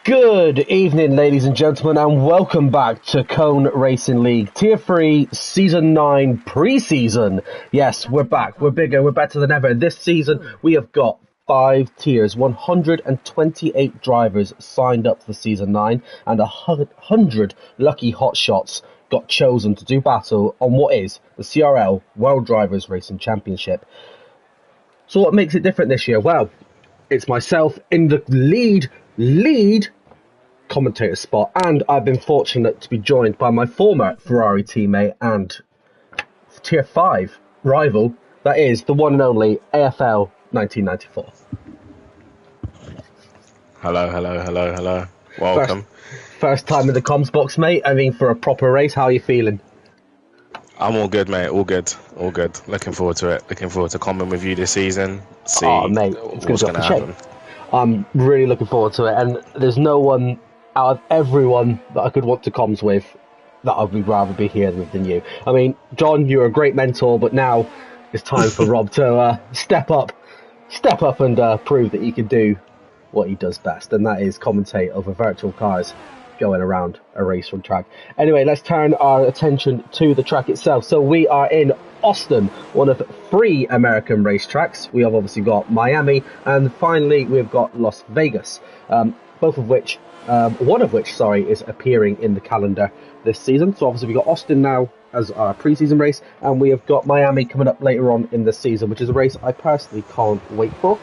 Good evening, ladies and gentlemen, and welcome back to Cone Racing League Tier 3 Season 9 Pre-Season. Yes, we're back. We're bigger. We're better than ever. This season, we have got 5 tiers, 128 drivers signed up for Season 9, and 100 lucky hotshots got chosen to do battle on what is the CRL World Drivers Racing Championship. So what makes it different this year? Well, it's myself in the lead commentator spot, and I've been fortunate to be joined by my former Ferrari teammate and Tier 5 rival, that is the one and only AFL 1994. Hello. Welcome. First time in the comms box, mate. I mean, for a proper race, how are you feeling? I'm all good, mate. All good. Looking forward to it. Looking forward to coming with you this season. See mate, it's what's going to happen. I'm really looking forward to it, and there's no one out of everyone that I could want to comms with that I would rather be here with than you. I mean, John, you're a great mentor, but now it's time for Rob to step up and prove that he can do what he does best, and that is commentate over virtual cars going around a race from track. Anyway, let's turn our attention to the track itself. So we are in Austin, one of 3 American racetracks. We have obviously got Miami, and finally we've got Las Vegas, one of which is appearing in the calendar this season. So obviously we've got Austin now as our pre-season race, and we have got Miami coming up later on in the season, which is a race I personally can't wait for.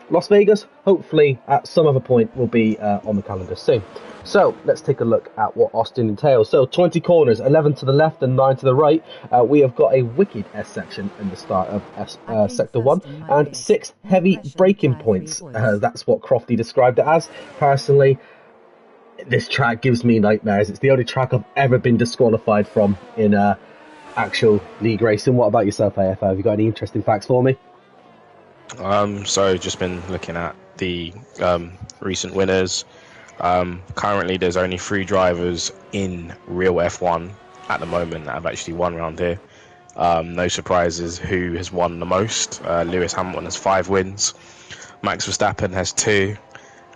Las Vegas, hopefully at some other point, will be on the calendar soon. So let's take a look at what Austin entails. So 20 corners, 11 to the left and 9 to the right. We have got a wicked S section in the start of Sector 1, and 6 heavy braking points. That's what Crofty described it as. Personally, this track gives me nightmares. It's the only track I've ever been disqualified from in actual league racing. What about yourself, AFL? Have you got any interesting facts for me? So just been looking at the recent winners. Currently there's only 3 drivers in real F1 at the moment that have actually won around here. No surprises who has won the most. Lewis Hamilton has 5 wins, Max Verstappen has 2,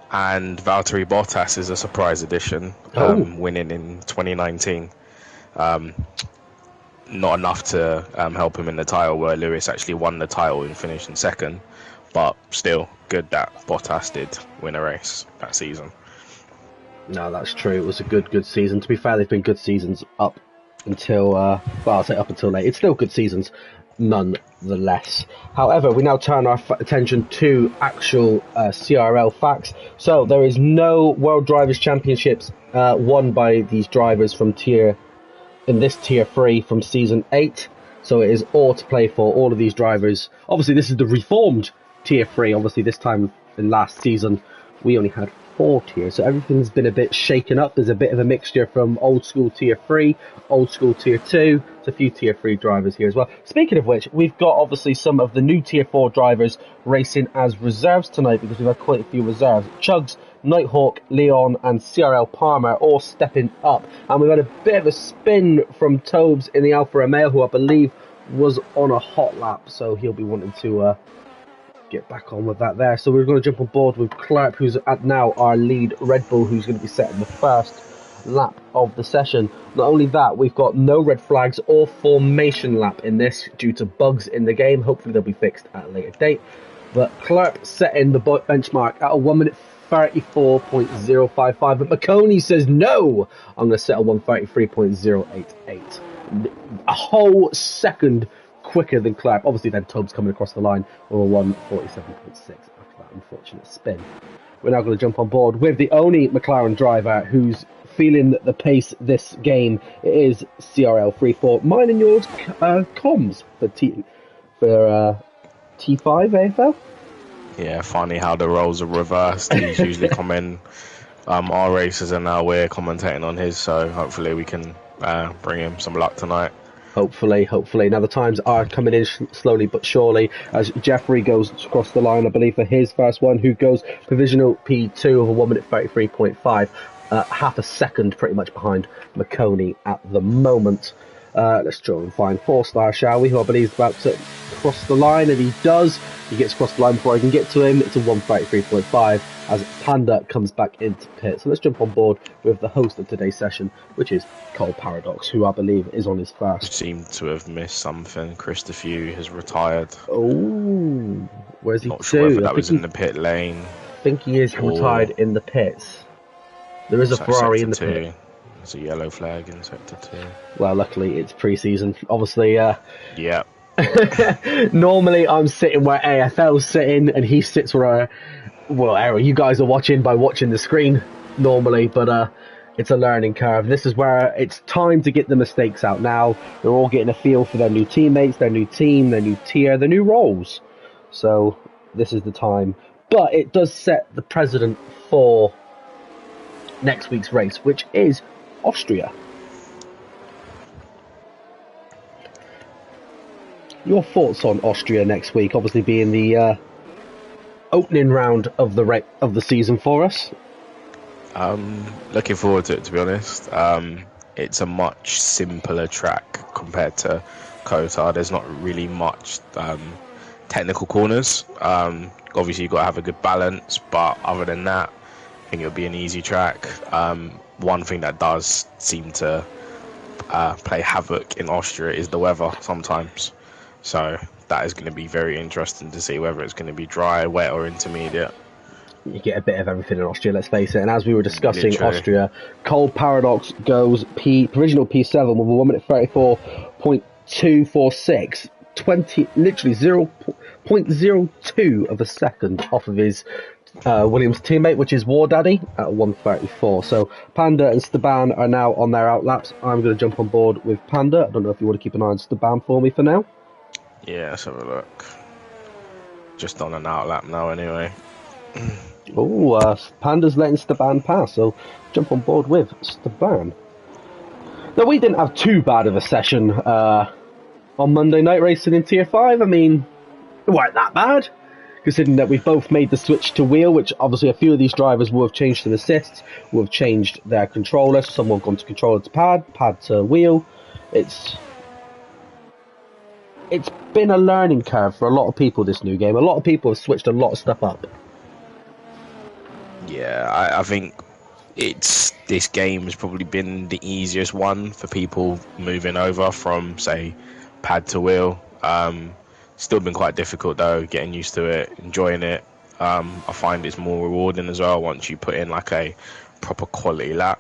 and Valtteri Bottas is a surprise addition, winning in 2019. Not enough to help him in the title, where Lewis actually won the title and finished in 2nd, but still good that Bottas did win a race that season. No, that's true. It was a good season. To be fair, they've been good seasons up until, I'll say up until late. It's still good seasons, nonetheless. However, we now turn our attention to actual CRL facts. So there is no World Drivers' Championships won by these drivers from Tier 3 from Season 8. So it is all to play for, all of these drivers. Obviously, this is the reformed Tier 3. Obviously, this time in last season, we only had 4 tiers, so everything's been a bit shaken up. There's a bit of a mixture from old school Tier 3, old school Tier 2, there's a few Tier 3 drivers here as well. Speaking of which, we've got obviously some of the new Tier 4 drivers racing as reserves tonight, because we've had quite a few reserves. Chugs, Nighthawk, Leon and CRL Palmer all stepping up, and we've had a bit of a spin from Tobes in the Alfa Romeo, who I believe was on a hot lap, so he'll be wanting to get back on with that there. So we're going to jump on board with Clark, who's at now our lead Red Bull, who's going to be setting the first lap of the session. Not only that, we've got no red flags or formation lap in this due to bugs in the game. Hopefully they'll be fixed at a later date. But Clark setting the benchmark at a 1 minute 34.055, but McConey says no, I'm going to set a 133.088. A whole second quicker than Clark. Obviously then Tubbs coming across the line with a 147.6 after that unfortunate spin. We're now going to jump on board with the only McLaren driver who's feeling the pace this game. It is CRL 34. Mine and yours comms for T5 AFL. Yeah, funny how the roles are reversed. He's usually coming our races, and now we're commentating on his, so hopefully we can bring him some luck tonight. Hopefully. Now the times are coming in slowly but surely as Jeffrey goes across the line, I believe, for his first one, who goes provisional P2 of a 1 minute 33.5, half a second pretty much behind McConey at the moment. Let's try and find 4-star, shall we? Who I believe is about to cross the line, and he does. He gets across the line before I can get to him. It's a 133.5 as Panda comes back into pit. So let's jump on board with the host of today's session, which is Cole Paradox, who I believe is on his first. Seem to have missed something. Christopher has retired. Oh, where's he? Not sure whether that was in the pit lane. I think he is retired in the pits. There is a Ferrari in the pit. There's a yellow flag in sector 2. Well, luckily it's pre-season. Obviously, yeah. Normally I'm sitting where AFL's sitting, and he sits where, Errol, you guys are watching by watching the screen normally, but it's a learning curve. This is where it's time to get the mistakes out now. They're all getting a feel for their new teammates, their new team, their new tier, their new roles. So this is the time. But it does set the precedent for next week's race, which is Austria. Your thoughts on Austria next week, obviously being the opening round of the season for us? Looking forward to it, to be honest. It's a much simpler track compared to Qatar. There's not really much technical corners. Obviously, you've got to have a good balance, but other than that, I think it'll be an easy track. One thing that does seem to play havoc in Austria is the weather sometimes. So that is going to be very interesting to see whether it's going to be dry, wet, or intermediate. You get a bit of everything in Austria, let's face it. And as we were discussing Austria, Cole Paradox goes provisional P7 with a 1 minute 34.246, literally 0.02 of a second off of his Williams teammate, which is War Daddy, at 1:34. So Panda and Staban are now on their outlaps. I'm going to jump on board with Panda. I don't know if you want to keep an eye on Staban for me for now. Yeah, let's have a look. Just on an outlap now, anyway. Oh, Panda's letting Staban pass, so jump on board with Staban. Now, we didn't have too bad of a session on Monday night racing in Tier 5. I mean, it weren't that bad, considering that we've both made the switch to wheel, which obviously a few of these drivers will have changed to assists, will have changed their controller. Some will have gone to controller to pad to wheel. It's been a learning curve for a lot of people, this new game. A lot of people have switched a lot of stuff up. Yeah, I think this game has probably been the easiest one for people moving over from, say, pad to wheel. Still been quite difficult, though, getting used to it, enjoying it. I find it's more rewarding as well once you put in like a proper quality lap.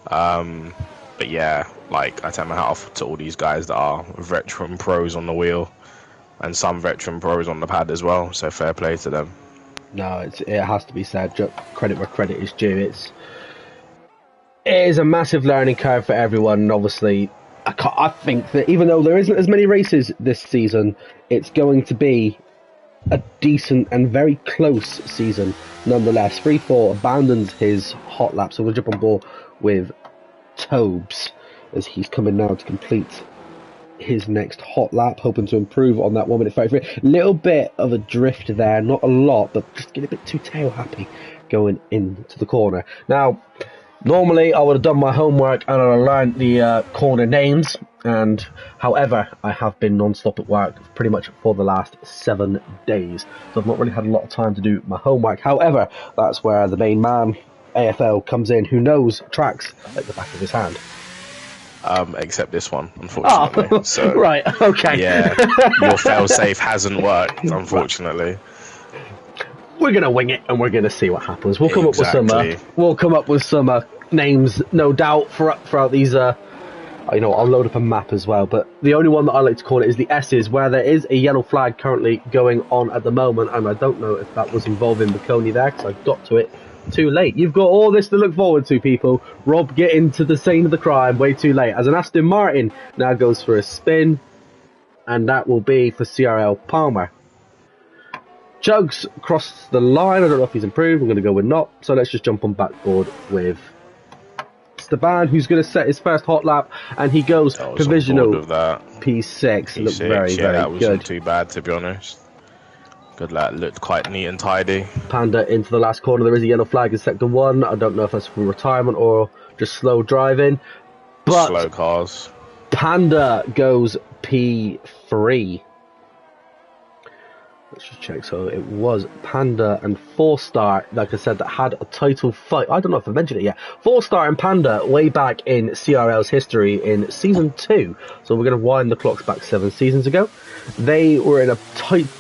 But yeah, like, I take my hat off to all these guys that are veteran pros on the wheel and some veteran pros on the pad as well, so fair play to them. No, it has to be said. Credit where credit is due. It is a massive learning curve for everyone, and obviously I think that even though there isn't as many races this season, it's going to be a decent and very close season nonetheless. 3-4 abandons his hot lap, so we'll jump on board with Tobes as he's coming now to complete his next hot lap, hoping to improve on that 1 minute 33. Little bit of a drift there, not a lot, but just getting a bit too tail happy going into the corner. Now, normally I would have done my homework and I would have learned the corner names, and however, I have been non-stop at work pretty much for the last 7 days, so I've not really had a lot of time to do my homework. However, that's where the main man, AFL, comes in, who knows tracks like the back of his hand. Except this one, unfortunately. Oh, so, right, okay. Yeah, your fail-safe hasn't worked, unfortunately. We're gonna wing it, and we're gonna see what happens. We'll come up with some names, no doubt, throughout these. I'll load up a map as well. But the only one that I like to call it is the S's, where there is a yellow flag currently going on at the moment, and I don't know if that was involving Baconi there, because I got to it too late. You've got all this to look forward to, people. Rob getting to the scene of the crime way too late, as an Aston Martin now goes for a spin, and that will be for CRL Palmer. Jugs crossed the line. I don't know if he's improved. I'm going to go with not, so let's just jump on backboard with Staban, who's going to set his first hot lap, and he goes provisional P6. It looked very, very that good. Wasn't too bad, to be honest. Good lap, looked quite neat and tidy. Panda into the last corner. There is a yellow flag in sector 1. I don't know if that's for retirement or just slow driving. But slow cars. Panda goes P3. Let's just check. So it was Panda and 4-star, like I said, that had a title fight. I don't know if I mentioned it yet. 4-star and Panda way back in CRL's history in Season 2. So we're going to wind the clocks back 7 seasons ago. They were in a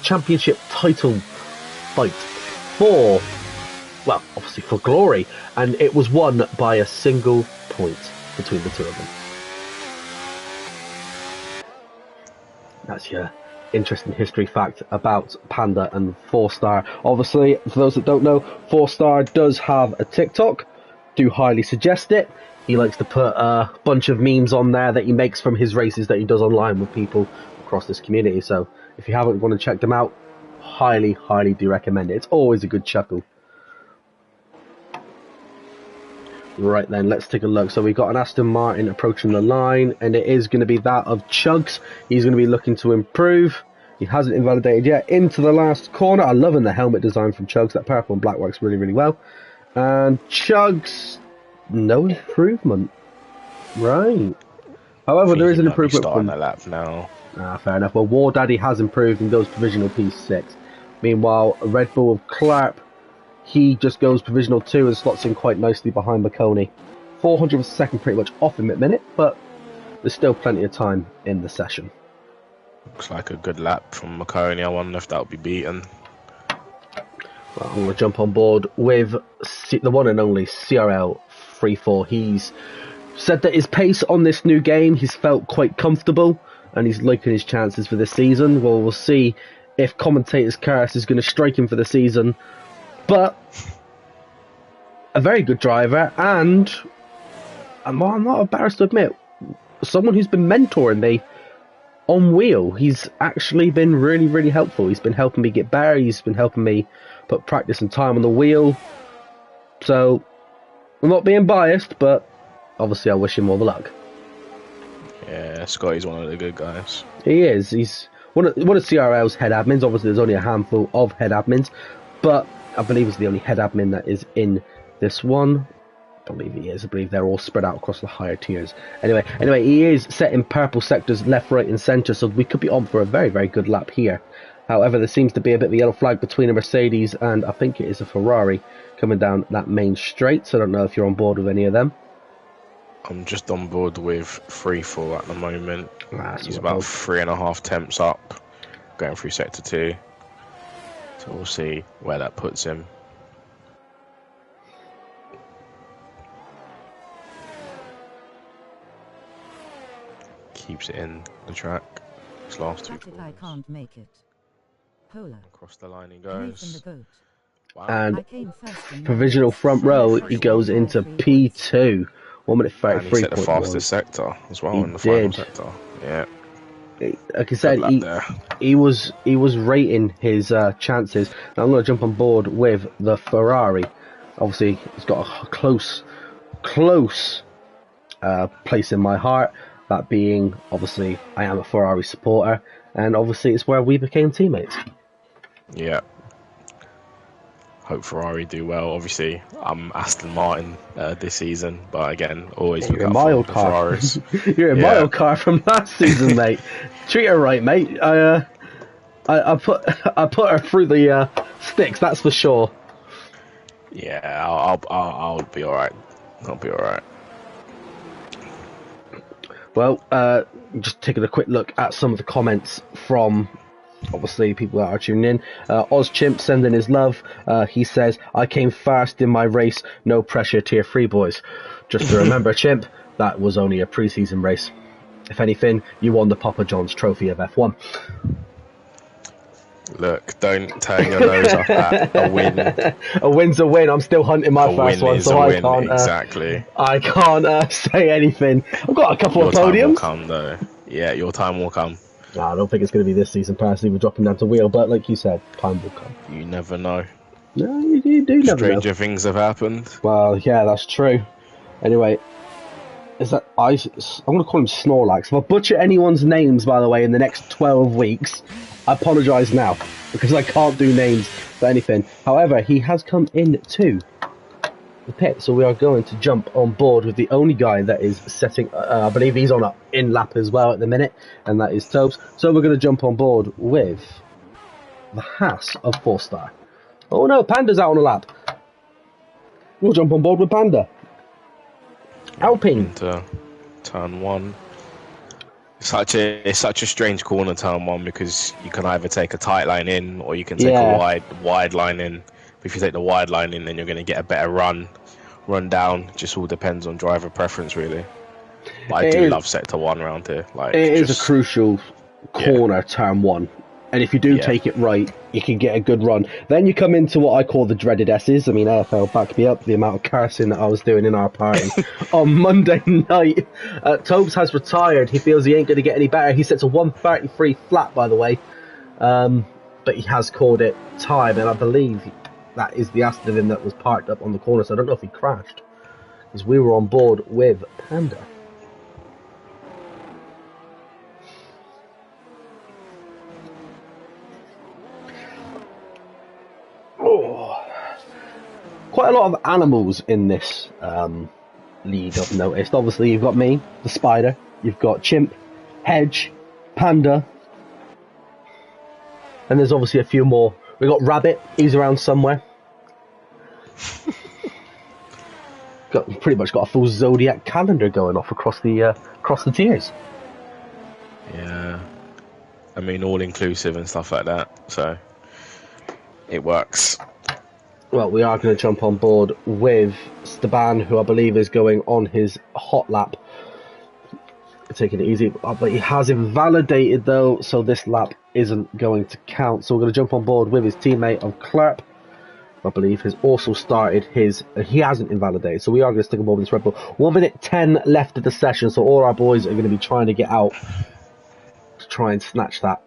championship title fight for, well, obviously for glory. And it was won by a single point between the two of them. That's your interesting history fact about Panda and 4-star. Obviously, for those that don't know, 4-star does have a TikTok. Do highly suggest it. He likes to put a bunch of memes on there that he makes from his races that he does online with people across this community. So if you haven't gone and checked them out, highly, highly do recommend it. It's always a good chuckle. Right then, let's take a look. So we've got an Aston Martin approaching the line, and it is going to be that of Chugs. He's going to be looking to improve. He hasn't invalidated yet. Into the last corner. I'm loving the helmet design from Chugs. That purple and black works really, really well. And Chugs, no improvement. Right. However, there is an improvement from the lap now. Fair enough. Well, War Daddy has improved and goes provisional P6. Meanwhile, Red Bull of Clarp, he just goes provisional 2 and slots in quite nicely behind McConey. 400 of a second pretty much off him at minute, but there's still plenty of time in the session. Looks like a good lap from McConey. I wonder if that'll be beaten. Well, I'm going to jump on board with the one and only CRL 34. He's said that his pace on this new game, he's felt quite comfortable, and he's liking his chances for this season. Well, we'll see if commentator's curse is going to strike him for the season. But a very good driver, and I'm not embarrassed to admit, someone who's been mentoring me on wheel. He's actually been really, really helpful. He's been helping me get better. He's been helping me put practice and time on the wheel. So I'm not being biased, but obviously I wish him all the luck. Yeah, Scotty's one of the good guys. He is. He's one of CRL's head admins. Obviously, there's only a handful of head admins, but I believe he's the only head admin that is in this one. I believe he is. I believe they're all spread out across the higher tiers. Anyway, he is set in purple sectors left, right and centre, so we could be on for a very, very good lap here. However, there seems to be a bit of a yellow flag between a Mercedes and I think it is a Ferrari coming down that main straight, so I don't know if you're on board with any of them. I'm just on board with 3-4 at the moment. He's about 3.5 temps up, going through sector 2. So we'll see where that puts him. Keeps it in the track. His last 2 corners. I can't make it. Polar. Across the line he goes. Wow. And provisional front row, he goes into P2. 1 minute 33. And he set the fastest sector as well in the final sector. Yeah. Like I said, he was rating his chances. Now I'm going to jump on board with the Ferrari. Obviously, he's got a close place in my heart. That being, obviously, I am a Ferrari supporter, and obviously it's where we became teammates. Yeah. Hope Ferrari do well. Obviously, I'm Aston Martin this season, but again, always look out for the Ferraris. You're a mild car from last season, mate. Treat her right, mate. I put her through the sticks, that's for sure. Yeah, I'll be all right. I'll be all right. Well, just taking a quick look at some of the comments from, obviously, people that are tuning in. Ozchimp sending his love. He says, I came first in my race. No pressure, tier 3 boys. Just to remember, Chimp, that was only a pre-season race. If anything, you won the Papa John's trophy of F1. Look, don't turn your nose up at a win. A win's a win. I'm still hunting my first one, so I can't. Exactly. I can't say anything. I've got a couple of podiums. Your time will come, though. Yeah, your time will come. Nah, I don't think it's going to be this season. Personally, we're dropping down to wheel, but like you said, time will come. You never know. No, you do never know. Stranger things have happened. Well, yeah, that's true. Anyway, I'm going to call him Snorlax. If I butcher anyone's names, by the way, in the next 12 weeks, I apologise now, because I can't do names for anything. However, he has come in too. the pit. So we are going to jump on board with the only guy that is setting, I believe he's on an in lap as well at the minute, and that is Tobes. So we're going to jump on board with the Haas of 4-star. Oh no, Panda's out on a lap. We'll jump on board with Panda. Alpine. Into turn 1. It's such a strange corner, turn 1, because you can either take a tight line in or you can take a wide line in. But if you take the wide line in, then you're going to get a better run down. Just all depends on driver preference, really. But I do love sector 1 around here. Like, it is a crucial corner, turn 1. And if you do take it right, you can get a good run. Then you come into what I call the dreaded S's. I mean, AFL backed me up, the amount of cursing that I was doing in our party. On Monday night, Tobes has retired. He feels he ain't going to get any better. He sets a 133 flat, by the way. But he has called it time, and I believe that is the Aston of him that was parked up on the corner, so I don't know if he crashed. Because we were on board with Panda. Quite a lot of animals in this league, I've noticed. Obviously, you've got me, the spider. You've got Chimp, Hedge, Panda. And there's obviously a few more. We've got Rabbit. He's around somewhere. Pretty much got a full zodiac calendar going off across the tiers. Yeah. I mean, all-inclusive and stuff like that. So, it works. Well, we are going to jump on board with Staban, who I believe is going on his hot lap. Taking it easy, but he has invalidated though, so this lap isn't going to count. So we're going to jump on board with his teammate of Clarp, I believe, has also started his... he hasn't invalidated, so we are going to stick on board with this Red Bull. 1 minute 10 left of the session, so all our boys are going to be trying to get out to try and snatch that.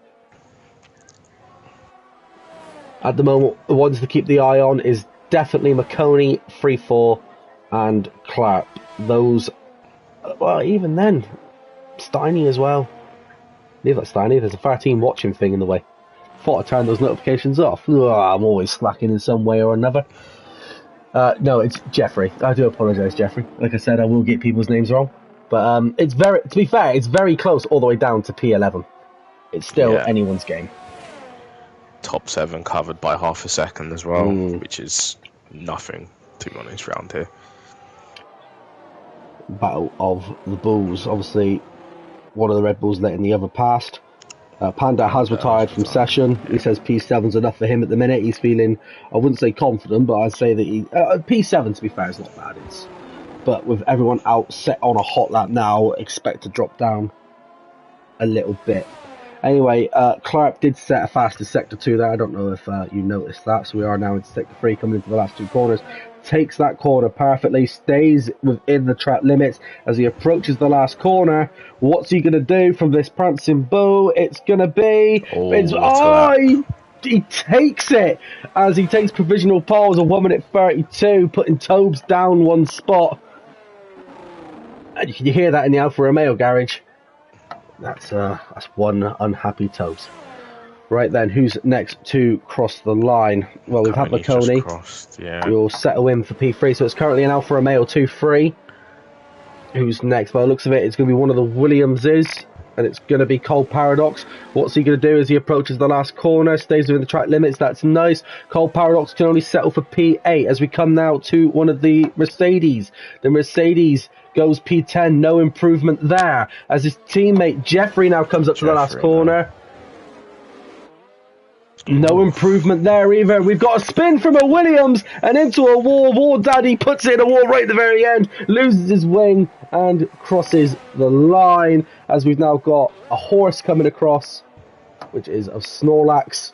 At the moment, the ones to keep the eye on is definitely McConey, 3-4, and Clark. Those, well, even then, Steiny as well. Leave that Steiny, there's a 13 watching thing in the way. Thought I'd turn those notifications off. Ugh, I'm always slacking in some way or another. No, it's Jeffrey. I do apologise, Jeffrey. Like I said, I will get people's names wrong. But it's very, to be fair, it's very close all the way down to P11. It's still anyone's game. Top 7 covered by half a second as well, which is nothing, to be honest, round here. Battle of the Bulls. Obviously, one of the Red Bulls letting the other past. Panda has retired from session. He says P7's enough for him at the minute. He's feeling, I wouldn't say confident, but I'd say that he... P7, to be fair, is not bad. But with everyone out set on a hot lap now, expect to drop down a little bit. Anyway, Clark did set a fastest Sector 2 there. I don't know if you noticed that. So we are now in Sector 3, coming into the last 2 corners. Takes that corner perfectly, stays within the track limits as he approaches the last corner. What's he going to do from this prancing bull? It's going to be... He takes it as he takes provisional poles of 1 minute 32, putting Tobes down 1 spot. And you hear that in the Alfa Romeo garage. That's one unhappy Tobes. Right then, who's next to cross the line? Well, we've had McConey. We'll settle in for P3, so it's currently an Alfa Romeo 2-3. Who's next? By the looks of it, it's going to be one of the Williamses, and it's going to be Cole Paradox. What's he going to do as he approaches the last corner? Stays within the track limits. That's nice. Cole Paradox can only settle for P8 as we come now to one of the Mercedes. The Mercedes goes P10. No improvement there as his teammate Jeffrey now comes up to the last corner. No improvement there either. We've got a spin from a Williams and into a wall. War Daddy puts it in a wall right at the very end, loses his wing and crosses the line as we've now got a horse coming across, which is of Snorlax,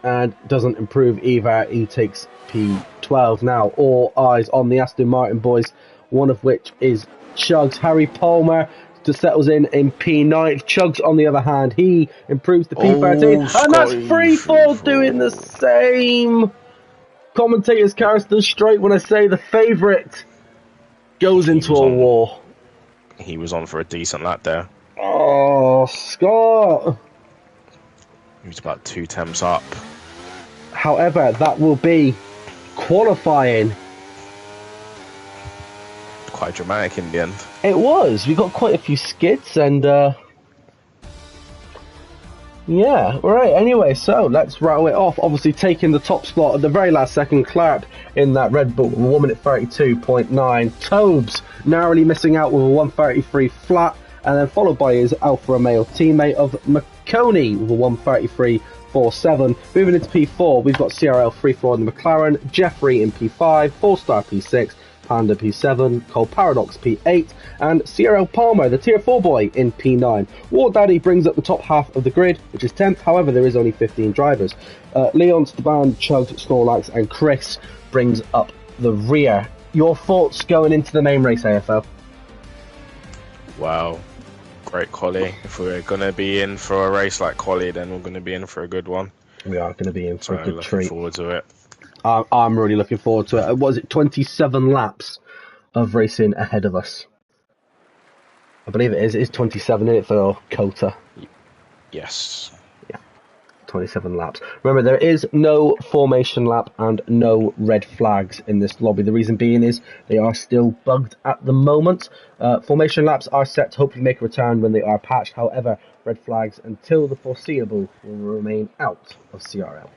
and doesn't improve either. He takes P12 now. All eyes on the Aston Martin boys, one of which is Chugs. Harry Palmer settles in P9. Chugs, on the other hand, he improves to P13. And that's Freefall doing the same. Commentator's character straight when I say the favourite goes into a wall. He was on for a decent lap there. Oh, Scott. He was about 2 temps up. However, that will be qualifying quite dramatic in the end. It was. We got quite a few skids and yeah, right. Anyway, so let's rattle it off. Obviously, taking the top spot at the very last second, Clark in that Red Bull, 1 minute 32.9. Tobes narrowly missing out with a 133 flat, and then followed by his Alfa Romeo teammate of McConey with a 133.47. Moving into P4, we've got CRL 3-4 in the McLaren, Jeffrey in P5, 4-star P6, Panda P7, Cole Paradox P8, and CRL Palmer, the Tier 4 boy, in P9. War Daddy brings up the top half of the grid, which is 10th, however there is only 15 drivers. Leon, Staban, Chug, Snorlax, and Chris brings up the rear. Your thoughts going into the main race, AFL? Wow, great quali. If we're going to be in for a race like quali, then we're going to be in for a good one. We are going to be in for a good looking treat. Forward to it. I'm really looking forward to it. Was it 27 laps of racing ahead of us? I believe it is. It is 27, isn't it, for Kota? Yes. Yeah, 27 laps. Remember, there is no formation lap and no red flags in this lobby. The reason being is they are still bugged at the moment. Formation laps are set to hopefully make a return when they are patched. However, red flags until the foreseeable will remain out of CRL.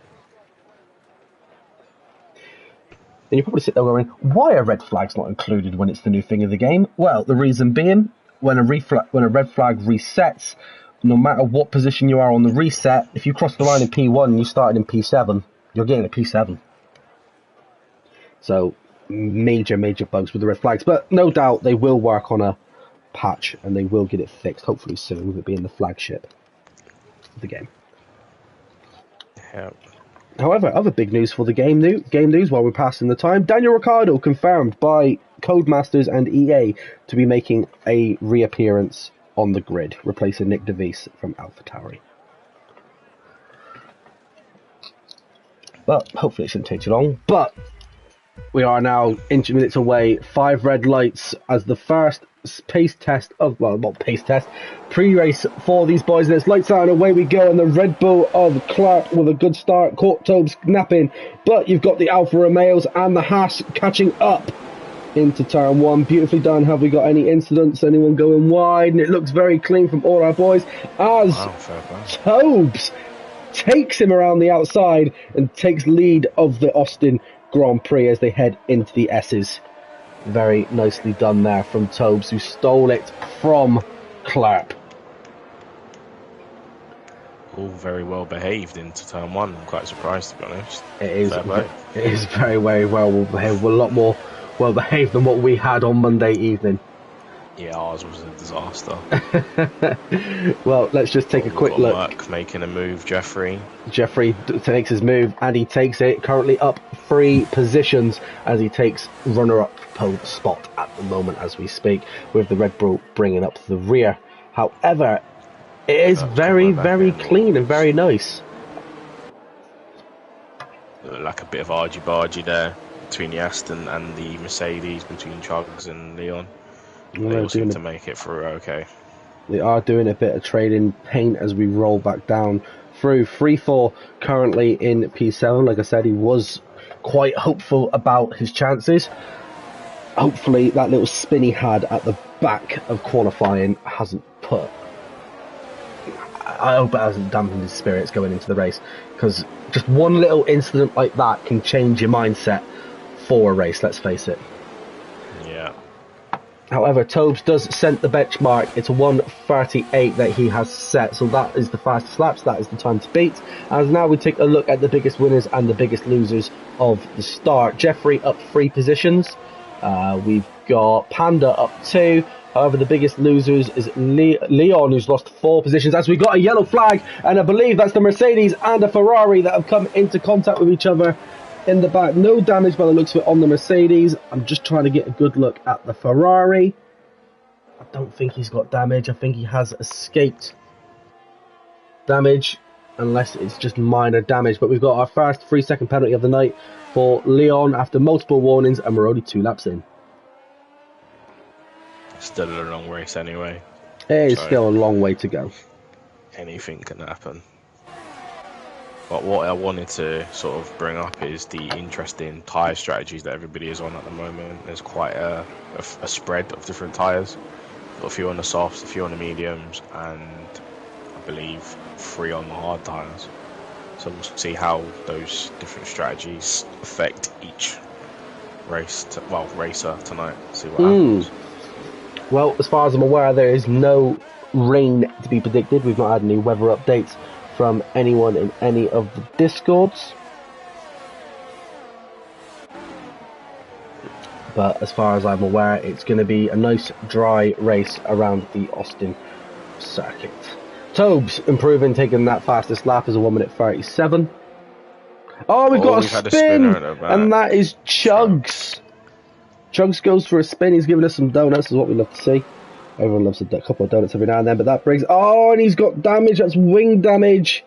Then you probably sit there going, why are red flags not included when it's the new thing of the game? Well, the reason being, when a red flag resets, no matter what position you are on the reset, if you cross the line in P1 and you started in P7, you're getting a P7. So, major bugs with the red flags. But no doubt they will work on a patch and they will get it fixed, hopefully soon, with it being the flagship of the game. Yeah. However, other big news for the game news while we're passing the time. Daniel Ricciardo confirmed by Codemasters and EA to be making a reappearance on the grid, replacing Nick DeVries from AlphaTauri. But hopefully it shouldn't take too long. But we are now inch minutes away. 5 red lights as the first pace test of, well, not pace test, pre-race for these boys. And it's lights out and away we go. And the Red Bull of Clark with a good start. Caught Tobes napping. But you've got the Alfa Romeos and the Haas catching up into turn 1. Beautifully done. Have we got any incidents? Anyone going wide? And it looks very clean from all our boys. As Tobes takes him around the outside and takes lead of the Austin Grand Prix as they head into the S's. Very nicely done there from Tobes, who stole it from Clark. All very well behaved into turn 1. I'm quite surprised, to be honest. It is very, very well behaved. A lot more well behaved than what we had on Monday evening. Yeah, ours was a disaster. Well, let's just take a quick look. Mark making a move, Jeffrey takes his move and he takes it. Currently up 3 positions as he takes runner-up pole spot at the moment as we speak, with the Red Bull bringing up the rear. However, it is very, very clean and very nice. Like a bit of argy-bargy there between the Aston and the Mercedes, between Chugs and Leon. They all seem to make it through okay. They are doing a bit of trading paint as we roll back down through. 3-4 currently in P7. Like I said, he was quite hopeful about his chances. Hopefully that little spin he had at the back of qualifying hasn't put... I hope it hasn't dampened his spirits going into the race, because just one little incident like that can change your mindset for a race, let's face it. Yeah. However, Tobes does set the benchmark. It's a 1:38 that he has set, so that is the fastest laps. That is the time to beat. As now we take a look at the biggest winners and the biggest losers of the start. Jeffrey up 3 positions. We've got Panda up 2. However, the biggest losers is Leon, who's lost 4 positions, as we got a yellow flag, and I believe that's the Mercedes and a Ferrari that have come into contact with each other in the back. No damage by the looks of it on the Mercedes. I'm just trying to get a good look at the Ferrari. I don't think he's got damage. I think he has escaped damage, unless it's just minor damage. But we've got our first 3-second penalty of the night for Leon after multiple warnings, and we're only 2 laps in. Still a long race anyway. It is still a long way to go. Anything can happen. But what I wanted to sort of bring up is the interesting tyre strategies that everybody is on at the moment. There's quite a spread of different tyres. Got a few on the softs, a few on the mediums, and I believe 3 on the hard tyres. So we'll see how those different strategies affect each racer tonight. See what happens. Well, as far as I'm aware, there is no rain to be predicted. We've not had any weather updates from anyone in any of the Discords. But as far as I'm aware, it's going to be a nice dry race around the Austin circuit. Tobes improving, taking that fastest lap as a 1:37. Oh, we've got a spin! And that is Chugs. Chugs goes for a spin. He's giving us some donuts, is what we love to see. Everyone loves a couple of donuts every now and then, but that brings... Oh, and he's got damage. That's wing damage.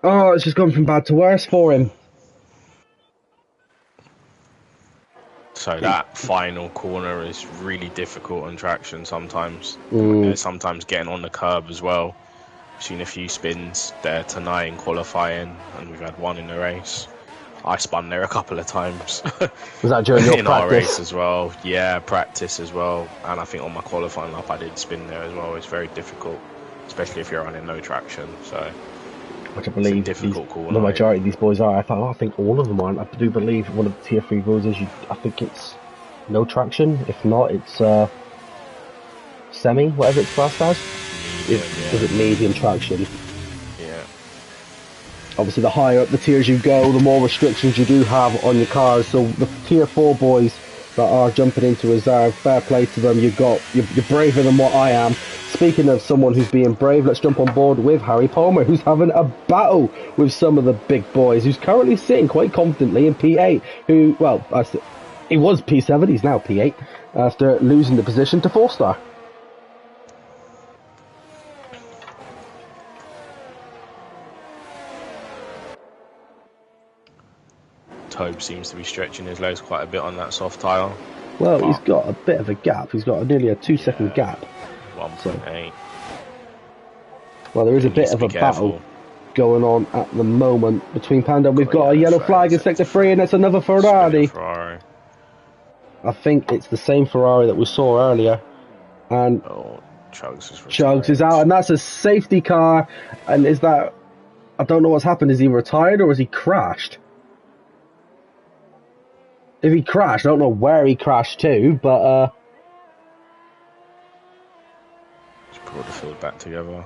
Oh, it's just gone from bad to worse for him. So that final corner is really difficult on traction sometimes. Sometimes getting on the curb as well. We've seen a few spins there tonight in qualifying, and we've had one in the race. I spun there a couple of times. Was that during your in practice? Our race as well? Yeah, practice as well. And I think on my qualifying lap I did spin there as well. It's very difficult, especially if you're running no traction. So, which I believe difficult corner. The majority of these boys are. I think all of them are. I do believe one of the tier 3 rules is I think it's no traction. If not, it's semi, whatever it's classed as. Is it medium traction? Obviously, the higher up the tiers you go, the more restrictions you do have on your cars. So the tier 4 boys that are jumping into reserve, fair play to them. You're braver than what I am. Speaking of someone who's being brave, let's jump on board with Harry Palmer, who's having a battle with some of the big boys, who's currently sitting quite confidently in P8. He was P7, he's now P8 after losing the position to 4-star. Tobe seems to be stretching his legs quite a bit on that soft tyre. Well, he's got a bit of a gap. He's got nearly a 2-second gap. 1.8. Well, there is a bit of a battle going on at the moment between Panda. We've got a yellow flag in Sector 3, and it's another Ferrari. I think it's the same Ferrari that we saw earlier. And Chugs is out, and that's a safety car. And is that... I don't know what's happened. Is he retired or has he crashed? If he crashed, I don't know where he crashed to, but just pull the field back together.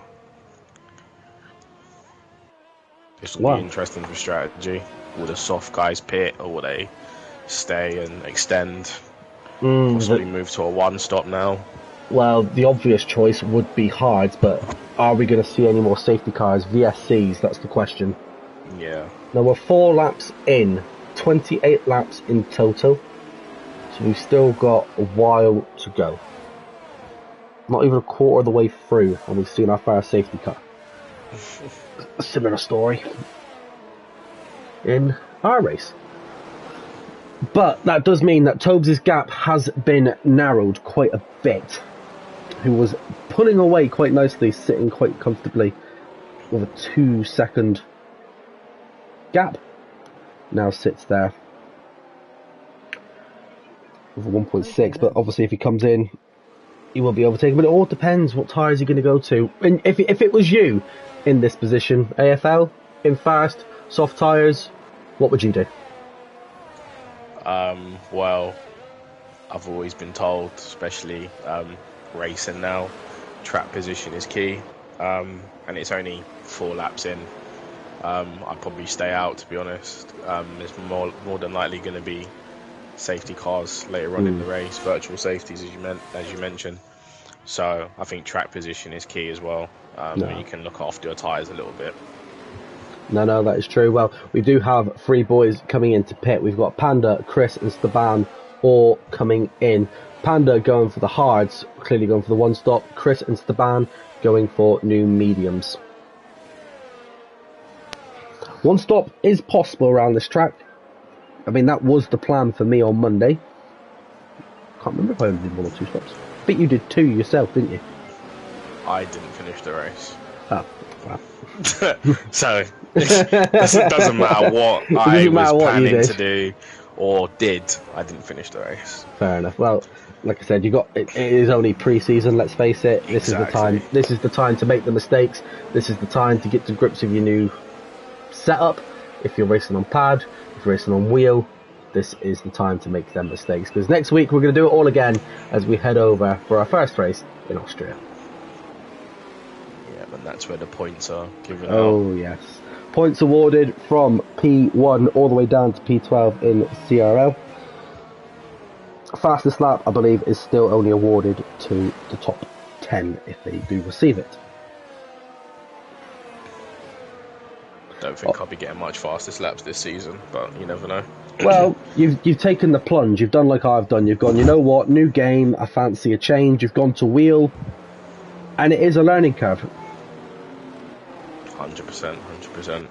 This will be interesting for strategy. Will the soft guys pit, or will they stay and extend? Possibly move to a 1-stop now. Well, the obvious choice would be hards, but are we going to see any more safety cars, VSCs? That's the question. Yeah. Now we're 4 laps in. 28 laps in total, so we've still got a while to go. Not even a quarter of the way through, and we've seen our first safety car. A similar story in our race. But that does mean that Tobes' gap has been narrowed quite a bit. Who was pulling away quite nicely, sitting quite comfortably with a 2-second gap. Now sits there with a 1.6, but obviously if he comes in, he will be overtaken. But it all depends what tyres you're going to go to. And if it was you in this position, AFL, in fast, soft tyres, what would you do? Well, I've always been told, especially racing now, track position is key, and it's only 4 laps in. I'd probably stay out, to be honest. There's more than likely going to be safety cars later on in the race, virtual safeties as you mentioned. So I think track position is key as well. You can look after your tyres a little bit. No, that is true. Well, we do have 3 boys coming into pit. We've got Panda, Chris and Staban all coming in. Panda going for the hards, clearly going for the 1-stop. Chris and Staban going for new mediums. 1-stop is possible around this track. I mean, that was the plan for me on Monday. Can't remember if I only did 1 or 2 stops. I think you did 2 yourself, didn't you? I didn't finish the race. Oh, wow. So it doesn't matter what I was planning to do or did. I didn't finish the race. Fair enough. Well, like I said, it is only pre-season. Let's face it. This is the time. This is the time to make the mistakes. This is the time to get to grips with your new setup. If you're racing on pad, if you're racing on wheel, this is the time to make them mistakes. Because next week we're going to do it all again as we head over for our first race in Austria. Yeah, and that's where the points are given out. Oh yes, points awarded from P1 all the way down to P12 in CRL. Fastest lap, I believe, is still only awarded to the top 10 if they do receive it. Don't think I'll be getting much fastest laps this season, but you never know. Well, you've taken the plunge. You've done like I've done. You've gone, you know what, new game, I fancy a change. You've gone to wheel, and it is a learning curve. 100%.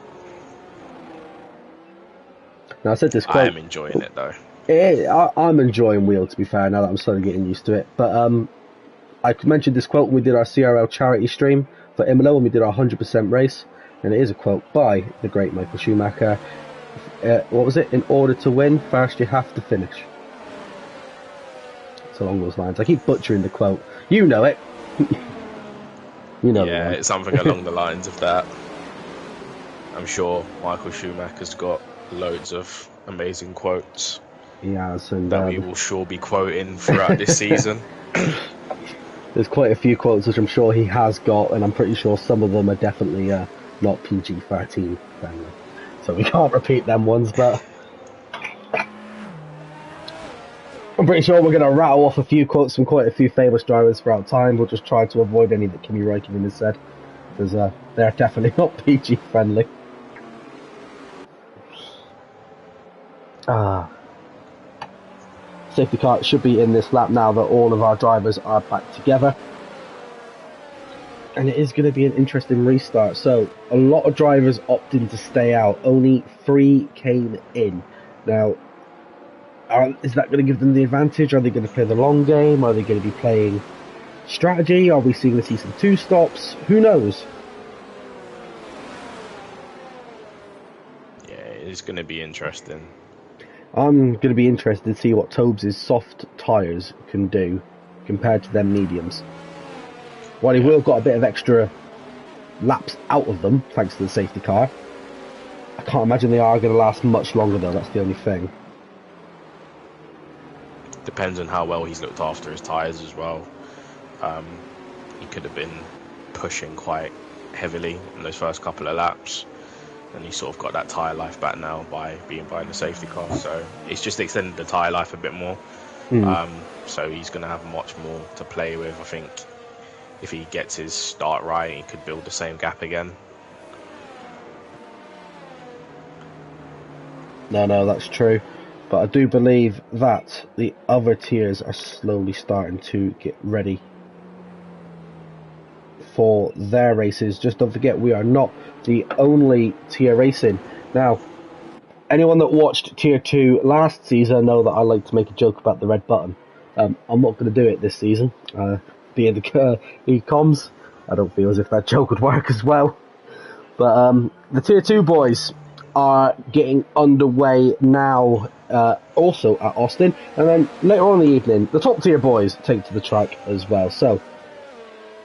Now, I said this quote. I am enjoying it though. I'm enjoying wheel, to be fair, now that I'm slowly getting used to it. But I mentioned this quote when we did our CRL charity stream for Imola, when we did our 100% race. And it is a quote by the great Michael Schumacher. What was it? In order to win, first you have to finish. It's along those lines. I keep butchering the quote. You know it. You know. Yeah, it's something along the lines of that. I'm sure Michael Schumacher's got loads of amazing quotes. He has, and that we will sure be quoting throughout this season. There's quite a few quotes which I'm sure he has got, and I'm pretty sure some of them are definitely not PG-13 friendly, so we can't repeat them ones, but I'm pretty sure we're going to rattle off a few quotes from quite a few famous drivers throughout time. We'll just try to avoid any that Kimi Räikkönen has said, because they're definitely not PG friendly. Safety car should be in this lap now that all of our drivers are back together. And it is going to be an interesting restart. So, a lot of drivers opting to stay out. Only 3 came in. Now, is that going to give them the advantage? Are they going to play the long game? Are they going to be playing strategy? Are we going to see some 2-stops? Who knows? Yeah, it's going to be interesting. I'm going to be interested to see what Tobes' soft tyres can do compared to them mediums. While he will have got a bit of extra laps out of them, thanks to the safety car, I can't imagine they are going to last much longer though, that's the only thing. Depends on how well he's looked after his tyres as well. He could have been pushing quite heavily in those first couple of laps, and he's sort of got that tyre life back now by being behind the safety car, so it's just extended the tyre life a bit more. So he's going to have much more to play with. I think if he gets his start right, he could build the same gap again. No, that's true. But I do believe that the other tiers are slowly starting to get ready for their races. Just don't forget, we are not the only tier racing. Now, anyone that watched Tier 2 last season know that I like to make a joke about the red button. I'm not going to do it this season. Being the comms, I don't feel as if that joke would work as well. But the Tier 2 boys are getting underway now, also at Austin, and then later on in the evening, the top tier boys take to the track as well. So,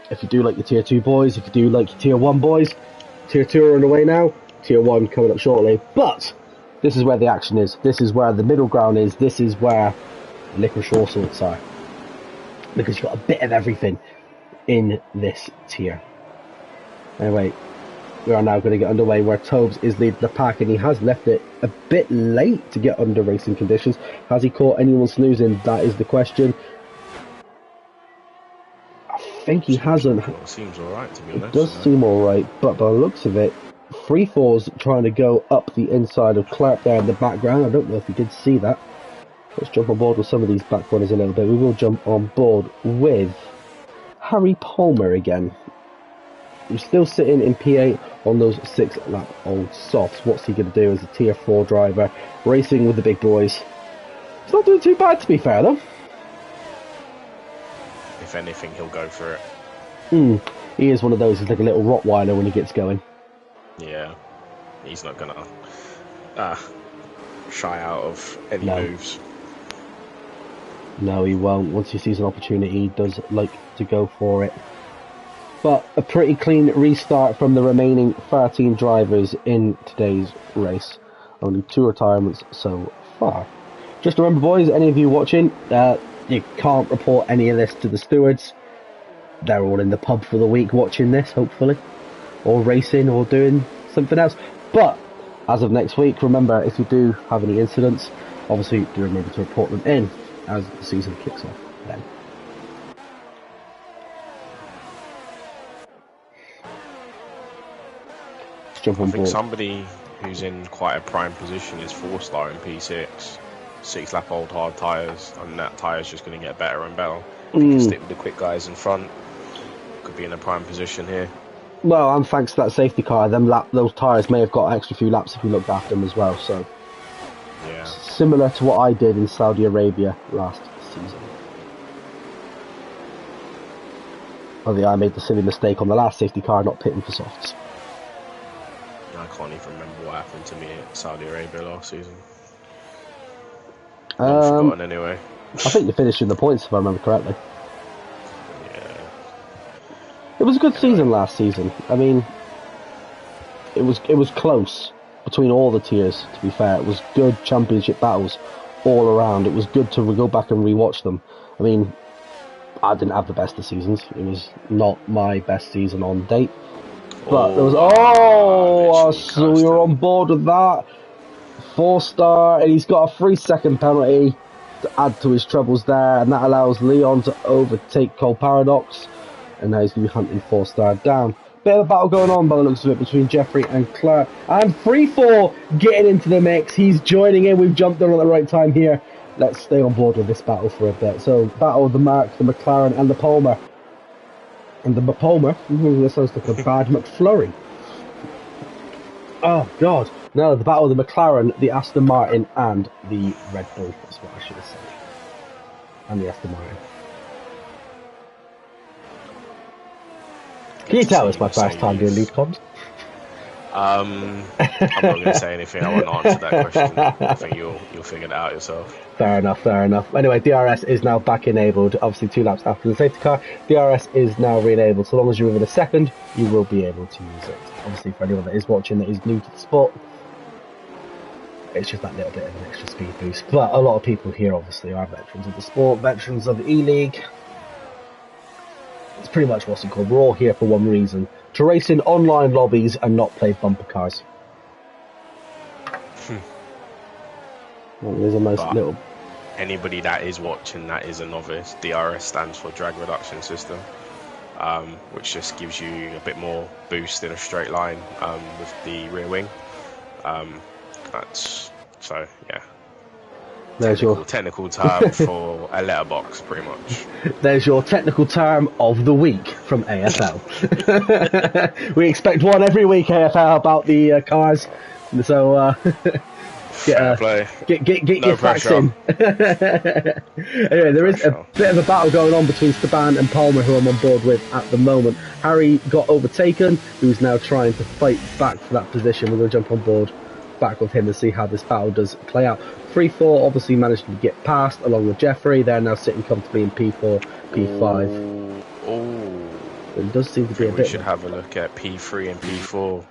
if you do like your Tier 2 boys, if you do like your Tier 1 boys, Tier 2 are underway now, Tier 1 coming up shortly, but this is where the action is, this is where the middle ground is, this is where licorice all sorts are, because you've got a bit of everything in this tier. Anyway, we are now going to get underway where Tobes is leading the pack, and he has left it a bit late to get under racing conditions. Has he caught anyone snoozing? That is the question. I think he hasn't. It seems alright, to be honest. It does seem alright, but by the looks of it, Freefall's trying to go up the inside of Clark there in the background. I don't know if you did see that. Let's jump on board with some of these back runners a little bit. We will jump on board with Harry Palmer again. He's still sitting in P8 on those 6-lap old softs. What's he going to do as a Tier 4 driver, racing with the big boys? He's not doing too bad, to be fair, though. If anything, he'll go for it. he is one of those who's like a little Rottweiler when he gets going. Yeah, he's not gonna shy out of any moves. No, he won't. Once he sees an opportunity, he does like to go for it. But a pretty clean restart from the remaining 13 drivers in today's race. Only 2 retirements so far. Just remember, boys, any of you watching, you can't report any of this to the stewards. They're all in the pub for the week watching this, hopefully. Or racing, or doing something else. But, as of next week, remember, if you do have any incidents, obviously do remember to report them in as the season kicks off then. Let's jump on I think board. somebody who's in quite a prime position is 4-star in P6. 6-lap old hard tyres, and that tyre's just going to get better and better. If you can stick with the quick guys in front, could be in a prime position here. Well, and thanks to that safety car, those tyres may have got an extra few laps if you looked after them as well. So, yeah, similar to what I did in Saudi Arabia last season. Although I made the silly mistake on the last safety car not pitting for softs. I can't even remember what happened to me at Saudi Arabia last season. I've forgotten anyway. I think you finished in the points if I remember correctly. Yeah. It was a good season last season. I mean, it was close between all the tiers, to be fair. It was good championship battles all around. It was good to go back and rewatch them. I mean, I didn't have the best of seasons. It was not my best season on date. But there was... so we were on board with that. 4-star, and he's got a 3-second penalty to add to his troubles there, and that allows Leon to overtake Cole Paradox, and now he's going to be hunting 4-star down. Bit of a battle going on by the looks of it between Jeffrey and Clark, and 3-4 getting into the mix. He's joining in. We've jumped in at the right time here. Let's stay on board with this battle for a bit. So, battle of the Mark, the McLaren, and the Palmer. And the Palmer, this sounds like a bad McFlurry. Oh, God. No, the battle of the McLaren, the Aston Martin, and the Red Bull. That's what I should have said. And the Aston Martin. Can you tell it's my first time doing lead comms? I'm not going to say anything. I won't answer that question. I think you'll figure it out yourself. Fair enough. Anyway, DRS is now back enabled. Obviously, 2 laps after the safety car. DRS is now re-enabled. So long as you're within a second, you will be able to use it. Obviously, for anyone that is watching that is new to the sport, it's just that little bit of an extra speed boost. But a lot of people here obviously are veterans of the sport, veterans of the E-League. It's pretty much what's it called. We're all here for one reason: to race in online lobbies and not play bumper cars. Well, there's a nice little... Anybody that is watching that is a novice. DRS stands for drag reduction system, which just gives you a bit more boost in a straight line with the rear wing. So yeah. There's your technical term for a letterbox, pretty much. There's your technical term of the week from AFL. We expect one every week, AFL, about the cars. So get your facts in. Anyway, there is a bit of a battle going on between Staban and Palmer, who I'm on board with at the moment. Harry got overtaken, who's now trying to fight back for that position. We're going to jump on board back with him and see how this battle does play out. 3-4 obviously managed to get past along with Jeffrey. They're now sitting comfortably in P4, P5. It does seem to be a bit... We should have a look at P3 and P4.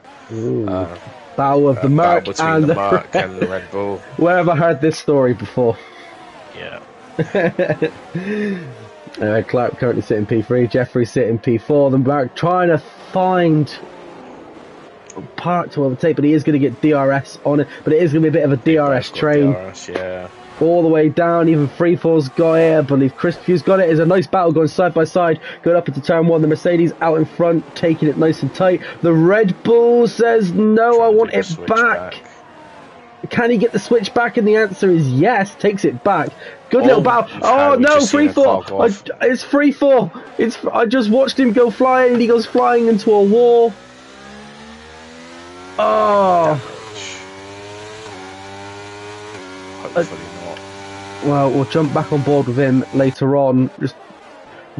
Battle of the Merc and the Merc and the Red Bull. Where have I heard this story before? Yeah. Anyway, Clark currently sitting P3, Jeffrey sitting P4. The Merc trying to find part to overtake, but he is going to get DRS on it. But it is going to be a bit of a DRS train. DRS, yeah. All the way down, even 3-4's got it. I believe Chris Pugh's got it. It's a nice battle going side by side, going up into turn 1. The Mercedes out in front, taking it nice and tight. The Red Bull says, no, I want it back. Can he get the switch back? And the answer is yes. Takes it back. Good little battle. Oh no, 3-4. It's 3-4. I just watched him go flying, and he goes flying into a wall. Oh. Hopefully not. Well, we'll jump back on board with him later on. Just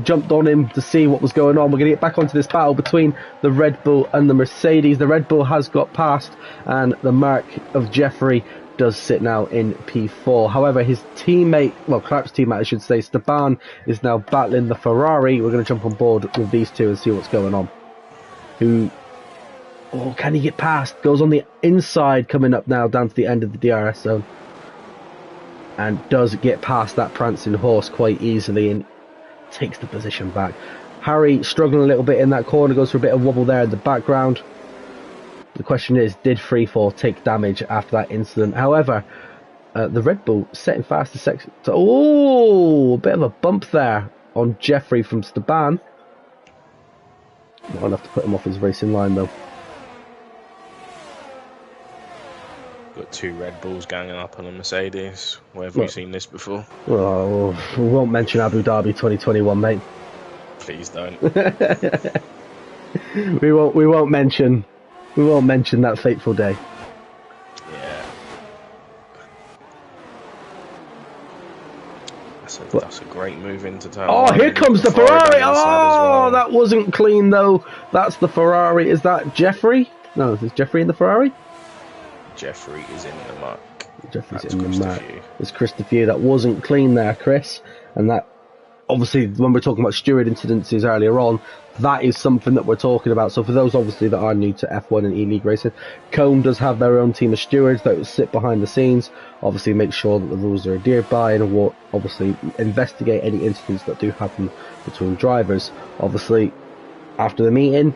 jumped on him to see what was going on. We're going to get back onto this battle between the Red Bull and the Mercedes. The Red Bull has got past, and the mark of Jeffrey does sit now in P4. However, his teammate, well, Clark's teammate, I should say, Esteban, is now battling the Ferrari. We're going to jump on board with these two and see what's going on. Oh, can he get past? Goes on the inside, coming up now down to the end of the DRS zone. And does get past that prancing horse quite easily and takes the position back. Harry struggling a little bit in that corner, goes for a bit of wobble there in the background. The question is, did Freefall take damage after that incident? However, the Red Bull setting fast to a bit of a bump there on Jeffrey from Staban. Not enough to put him off his racing line though. Got 2 Red Bulls ganging up on a Mercedes. Where have we seen this before? Well, we won't mention Abu Dhabi 2021, mate. Please don't. we won't mention that fateful day. Yeah. That's a great move into turn. Oh, here comes the Ferrari! Oh, that wasn't clean though. That's the Ferrari. Is that Jeffrey? No, is Jeffrey in the Ferrari? Jeffrey is in the muck. Jeffrey's in the muck. It's Chris DeFew. That wasn't clean there, Chris. And that, obviously, when we're talking about steward incidences earlier on, that is something that we're talking about. So for those, obviously, that are new to F1 and E-League racing, Combe does have their own team of stewards that sit behind the scenes, obviously make sure that the rules are adhered by, and will obviously investigate any incidents that do happen between drivers. Obviously, after the meeting,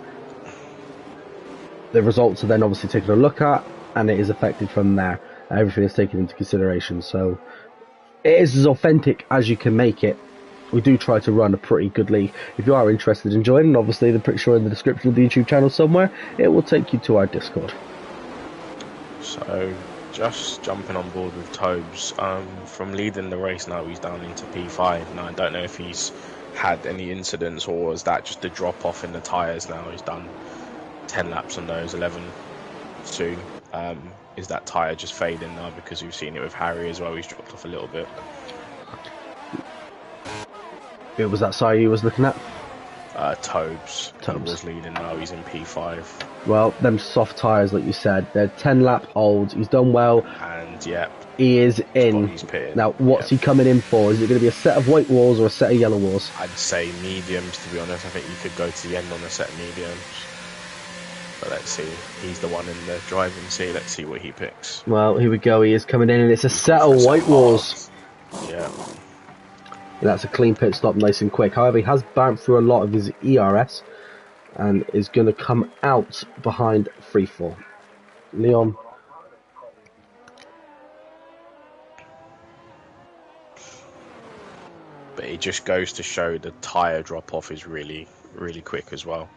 the results are then obviously taken a look at, and it is affected from there. Everything is taken into consideration, so it is as authentic as you can make it. We do try to run a pretty good league. If you are interested in joining, obviously I'm pretty sure in the description of the YouTube channel somewhere it will take you to our Discord. So just jumping on board with Tobes, from leading the race now he's down into P5. Now I don't know if he's had any incidents or is that just a drop off in the tyres now. He's done 10 laps on those, 11 soon. Is that tyre just fading now because we've seen it with Harry as well? He's dropped off a little bit. Who was that side you was looking at? Tobes. He was leading, now he's in P5. Well, them soft tyres, like you said, they're 10 lap olds. He's done well. And yeah, he is in. Now, what's he coming in for? Is it going to be a set of white walls or a set of yellow walls? I'd say mediums, to be honest. I think you could go to the end on a set of mediums. But let's see. He's the one in the driving seat. Let's see what he picks. Well, here we go. He is coming in, and it's a set of white walls. Yeah. That's a clean pit stop, nice and quick. However, he has burnt through a lot of his ERS and is going to come out behind Freefall. Leon. But it just goes to show the tyre drop off is really, really quick as well.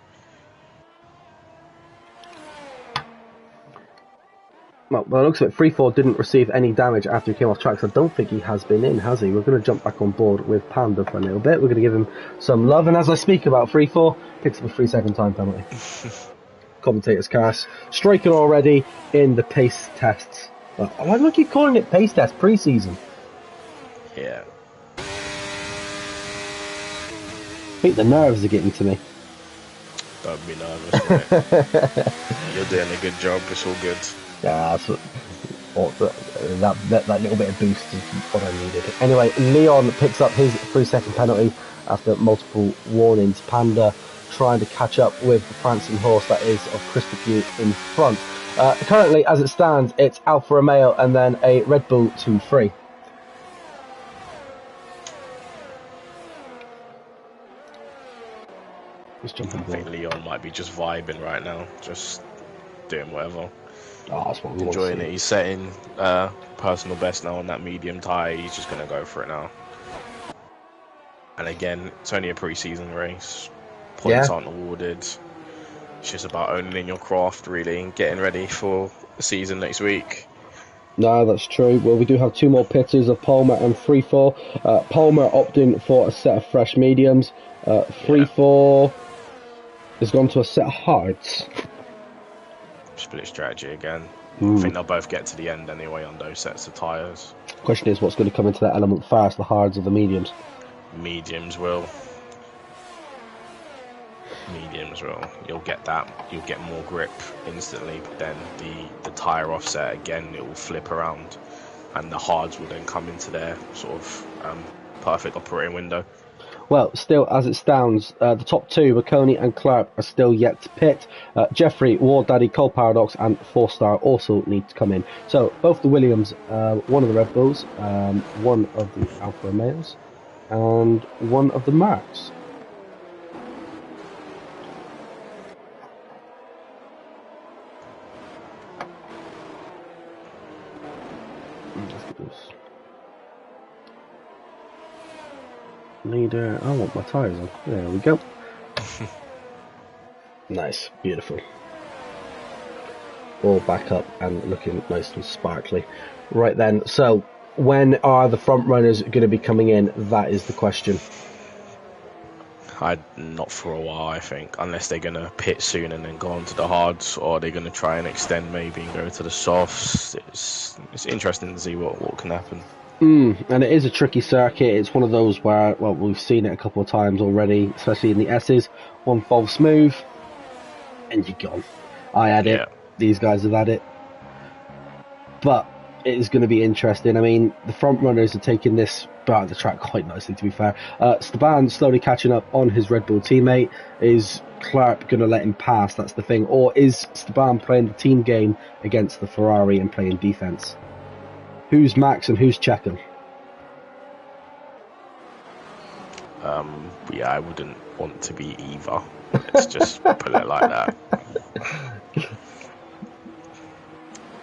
Well, by the looks of it, Freefall didn't receive any damage after he came off track, so I don't think he has been in, has he? We're going to jump back on board with Panda for a little bit. We're going to give him some love, and as I speak about Freefall, picks up a 3-second time penalty. Commentator's curse. Striking already in the pace tests. Why do I keep calling it pace test pre-season? Yeah. I think the nerves are getting to me. Don't be nervous, mate. You're doing a good job, it's all good. Yeah, that's what, that little bit of boost is what I needed. Anyway, Leon picks up his 3-second penalty after multiple warnings. Panda trying to catch up with the prancing horse that is of Chris DeFew in front. Currently, as it stands, it's Alfa Romeo and then a Red Bull 2-3. I think Leon might be just vibing right now, just doing whatever. Oh, that's what we enjoying it. He's setting personal best now on that medium tyre. He's just going to go for it now. And again, it's only a pre-season race. Points aren't awarded. It's just about owning your craft, really, and getting ready for the season next week. No, that's true. Well, we do have 2 more pitters of Palmer and Freefall. Palmer opting for a set of fresh mediums. Freefall has gone to a set of hards. Split strategy again. I think they'll both get to the end anyway on those sets of tyres. Question is, what's going to come into that element first, the hards or the mediums? Mediums will. mediums, well, you'll get that. You'll get more grip instantly, but then the tire offset again, it will flip around, and the hards will then come into their sort of perfect operating window. Well, still, as it stands, the top two, McConey and Clark, are still yet to pit. Jeffrey, War Daddy, Cole Paradox, and 4-star also need to come in. So, both the Williams, one of the Red Bulls, one of the Alfa Romeos, and one of the Marks. Let's get this. Leader, I want my tyres on. There we go. Nice, beautiful. All back up and looking nice and sparkly. Right then, so when are the front runners going to be coming in? That is the question. Not for a while, I think, unless they're going to pit soon and then go on to the hards, or they're going to try and extend maybe and go to the softs. It's interesting to see what can happen. And it is a tricky circuit. It's one of those where, well, we've seen it a couple of times already, especially in the S's. One false move, and you're gone. I had it. These guys have had it. But it is going to be interesting. I mean, the front runners are taking this part of the track quite nicely, to be fair. Esteban slowly catching up on his Red Bull teammate. Is Clark going to let him pass? That's the thing. Or is Esteban playing the team game against the Ferrari and playing defense? Who's Max and who's Checo? Yeah, I wouldn't want to be either. Let's just put it like that.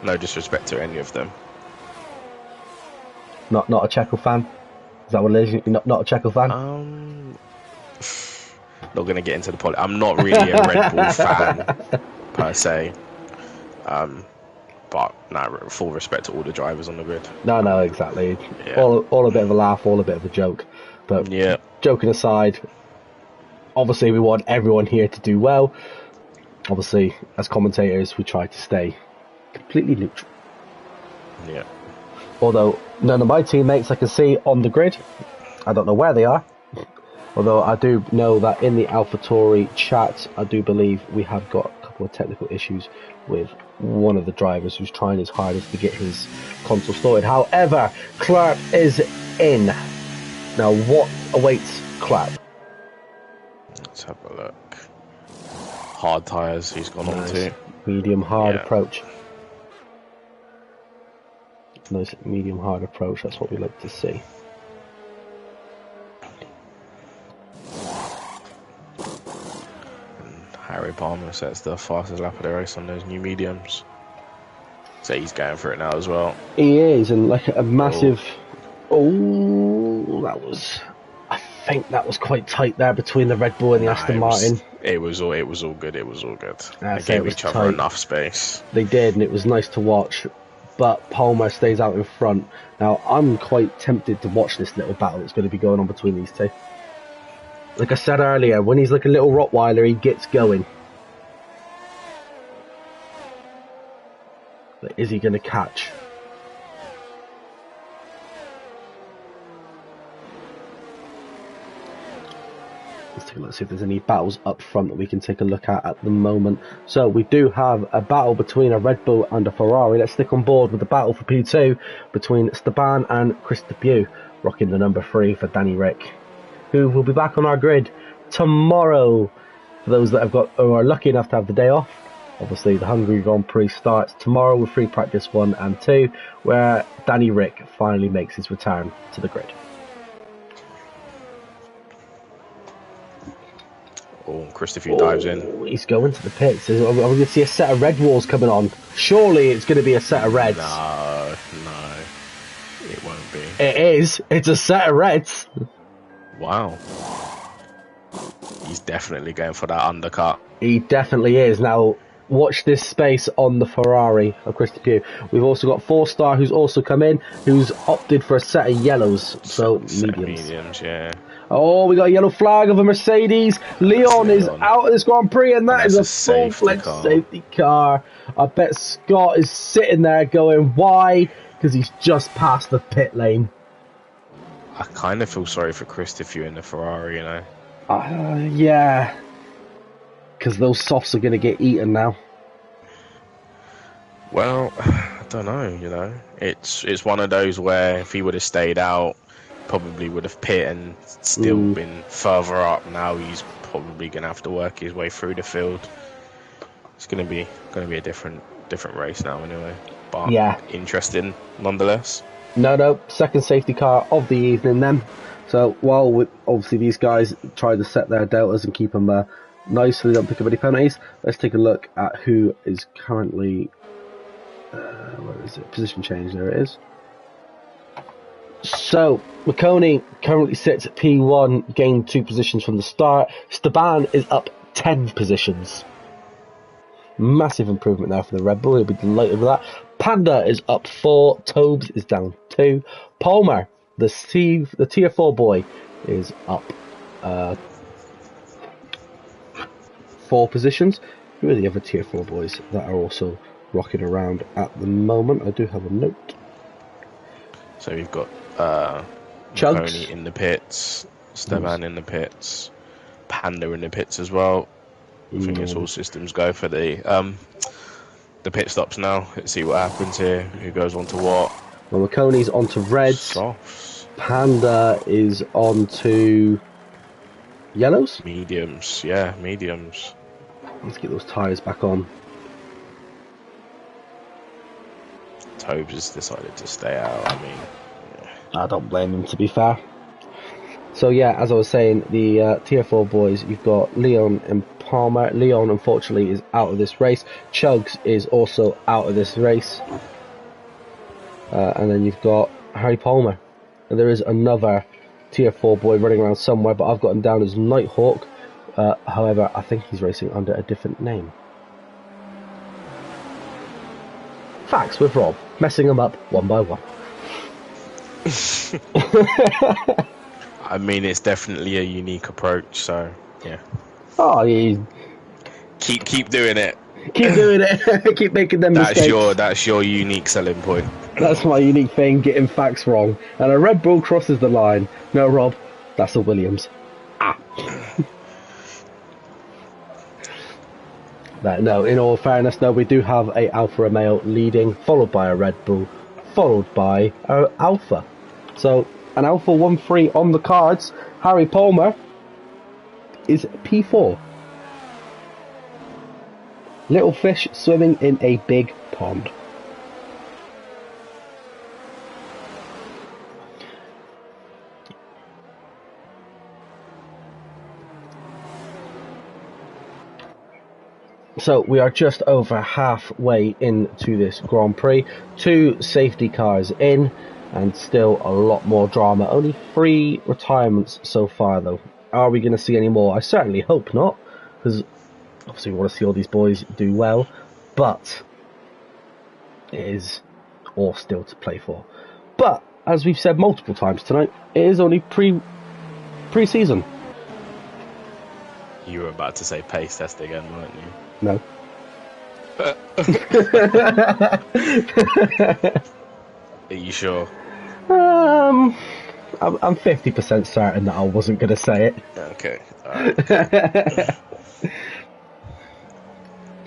No disrespect to any of them. Not a Checo fan? Is that what it is? Not a Checo fan? Not going to get into the politics. I'm not really a Red Bull fan, per se. But no, full respect to all the drivers on the grid. No, exactly. Yeah. All a bit of a laugh, all a bit of a joke. But yeah, joking aside, obviously we want everyone here to do well. Obviously, as commentators, we try to stay completely neutral. Yeah. Although none of my teammates I can see on the grid. I don't know where they are. Although I do know that in the AlphaTauri chat, I do believe we have got a couple of technical issues with one of the drivers who's trying his hardest to get his console sorted. However, Clark is in. Now, what awaits Clark? Let's have a look. Hard tyres he's gone on to. Medium hard approach. Nice medium hard approach, that's what we like to see. Harry Palmer sets the fastest lap of the race on those new mediums. So he's going for it now as well. He is, and like a massive... Oh, that was... I think that was quite tight there between the Red Bull and the Aston Martin. It was all good. It was all good. They gave each other enough space. They did, and it was nice to watch. But Palmer stays out in front. Now, I'm quite tempted to watch this little battle that's going to be going on between these two. Like I said earlier, when he's like a little Rottweiler, he gets going. But is he going to catch? Let's see if there's any battles up front that we can take a look at the moment. So we do have a battle between a Red Bull and a Ferrari. Let's stick on board with the battle for P2 between Esteban and Chris Depew, rocking the number 3 for Danny Rick, who will be back on our grid tomorrow. For those that are lucky enough to have the day off, obviously the Hungary Grand Prix starts tomorrow with free practice 1 and 2, where Danny Rick finally makes his return to the grid. Oh, Christopher dives in. He's going to the pits. Are we going to see a set of red walls coming on? Surely it's going to be a set of reds. No, it won't be. It is. It's a set of reds. Wow. He's definitely going for that undercut. He definitely is. Now, watch this space on the Ferrari of Chris Depew. We've also got 4-star who's also come in, who's opted for a set of yellows. So, mediums. Yeah. Oh, we got a yellow flag of a Mercedes. Leon is out of this Grand Prix, and that is a full-fledged safety car. I bet Scott is sitting there going, why? Because he's just passed the pit lane. I kind of feel sorry for Chris Depew in the Ferrari, you know. Yeah. because those softs are going to get eaten now. Well, I don't know. You know, it's one of those where if he would have stayed out, probably would have pit and still been further up. Now he's probably going to have to work his way through the field. It's going to be a different race now anyway. But Yeah. interesting nonetheless. No, second safety car of the evening then. So while obviously these guys try to set their deltas and keep them nice so they don't pick up any penalties, let's take a look at who is currently... where is it? Position change, there it is. So, McConey currently sits at P1, gained 2 positions from the start. Staban is up 10 positions. Massive improvement there for the Red Bull, he'll be delighted with that. Panda is up 4, Tobes is down 2. Palmer, the tier 4 boy, is up 4 positions. Who are the other tier 4 boys that are also rocking around at the moment? I do have a note. So we've got Chugs McConey in the pits, Steban in the pits, Panda in the pits as well. I think it's all systems go for the pit stops now. Let's see what happens here. Who goes on to what? Well, McConey's on to reds. Softs. Panda is on to yellows. Mediums. Yeah, mediums. Let's get those tyres back on. Tobes has decided to stay out. I mean, I don't blame him, to be fair. So yeah, as I was saying, the tier 4 boys, you've got Leon and Palmer. Leon, unfortunately, is out of this race. Chugs is also out of this race. And then you've got Harry Palmer. And there is another tier 4 boy running around somewhere, but I've got him down as Nighthawk. However, I think he's racing under a different name. Facts with Rob, messing them up one by one. I mean, it's definitely a unique approach. So yeah. Oh, yeah. Keep doing it. Keep doing it. Keep making them mistakes. That's your unique selling point. That's my unique thing, getting facts wrong. And a Red Bull crosses the line. No, Rob, that's a Williams. But no, in all fairness, no, we do have a Alfa Romeo leading, followed by a Red Bull, followed by an Alfa. So, an Alfa 1-3 on the cards. Harry Palmer is P4. Little fish swimming in a big pond. So we are just over halfway into this Grand Prix. 2 safety cars in, and still a lot more drama. Only 3 retirements so far, though. Are we going to see any more? I certainly hope not, because obviously we want to see all these boys do well, but it is all still to play for. But as we've said multiple times tonight, it is only pre-season. You were about to say pace test again, weren't you? No. Are you sure? I'm 50% certain that I wasn't going to say it. Okay. Alright.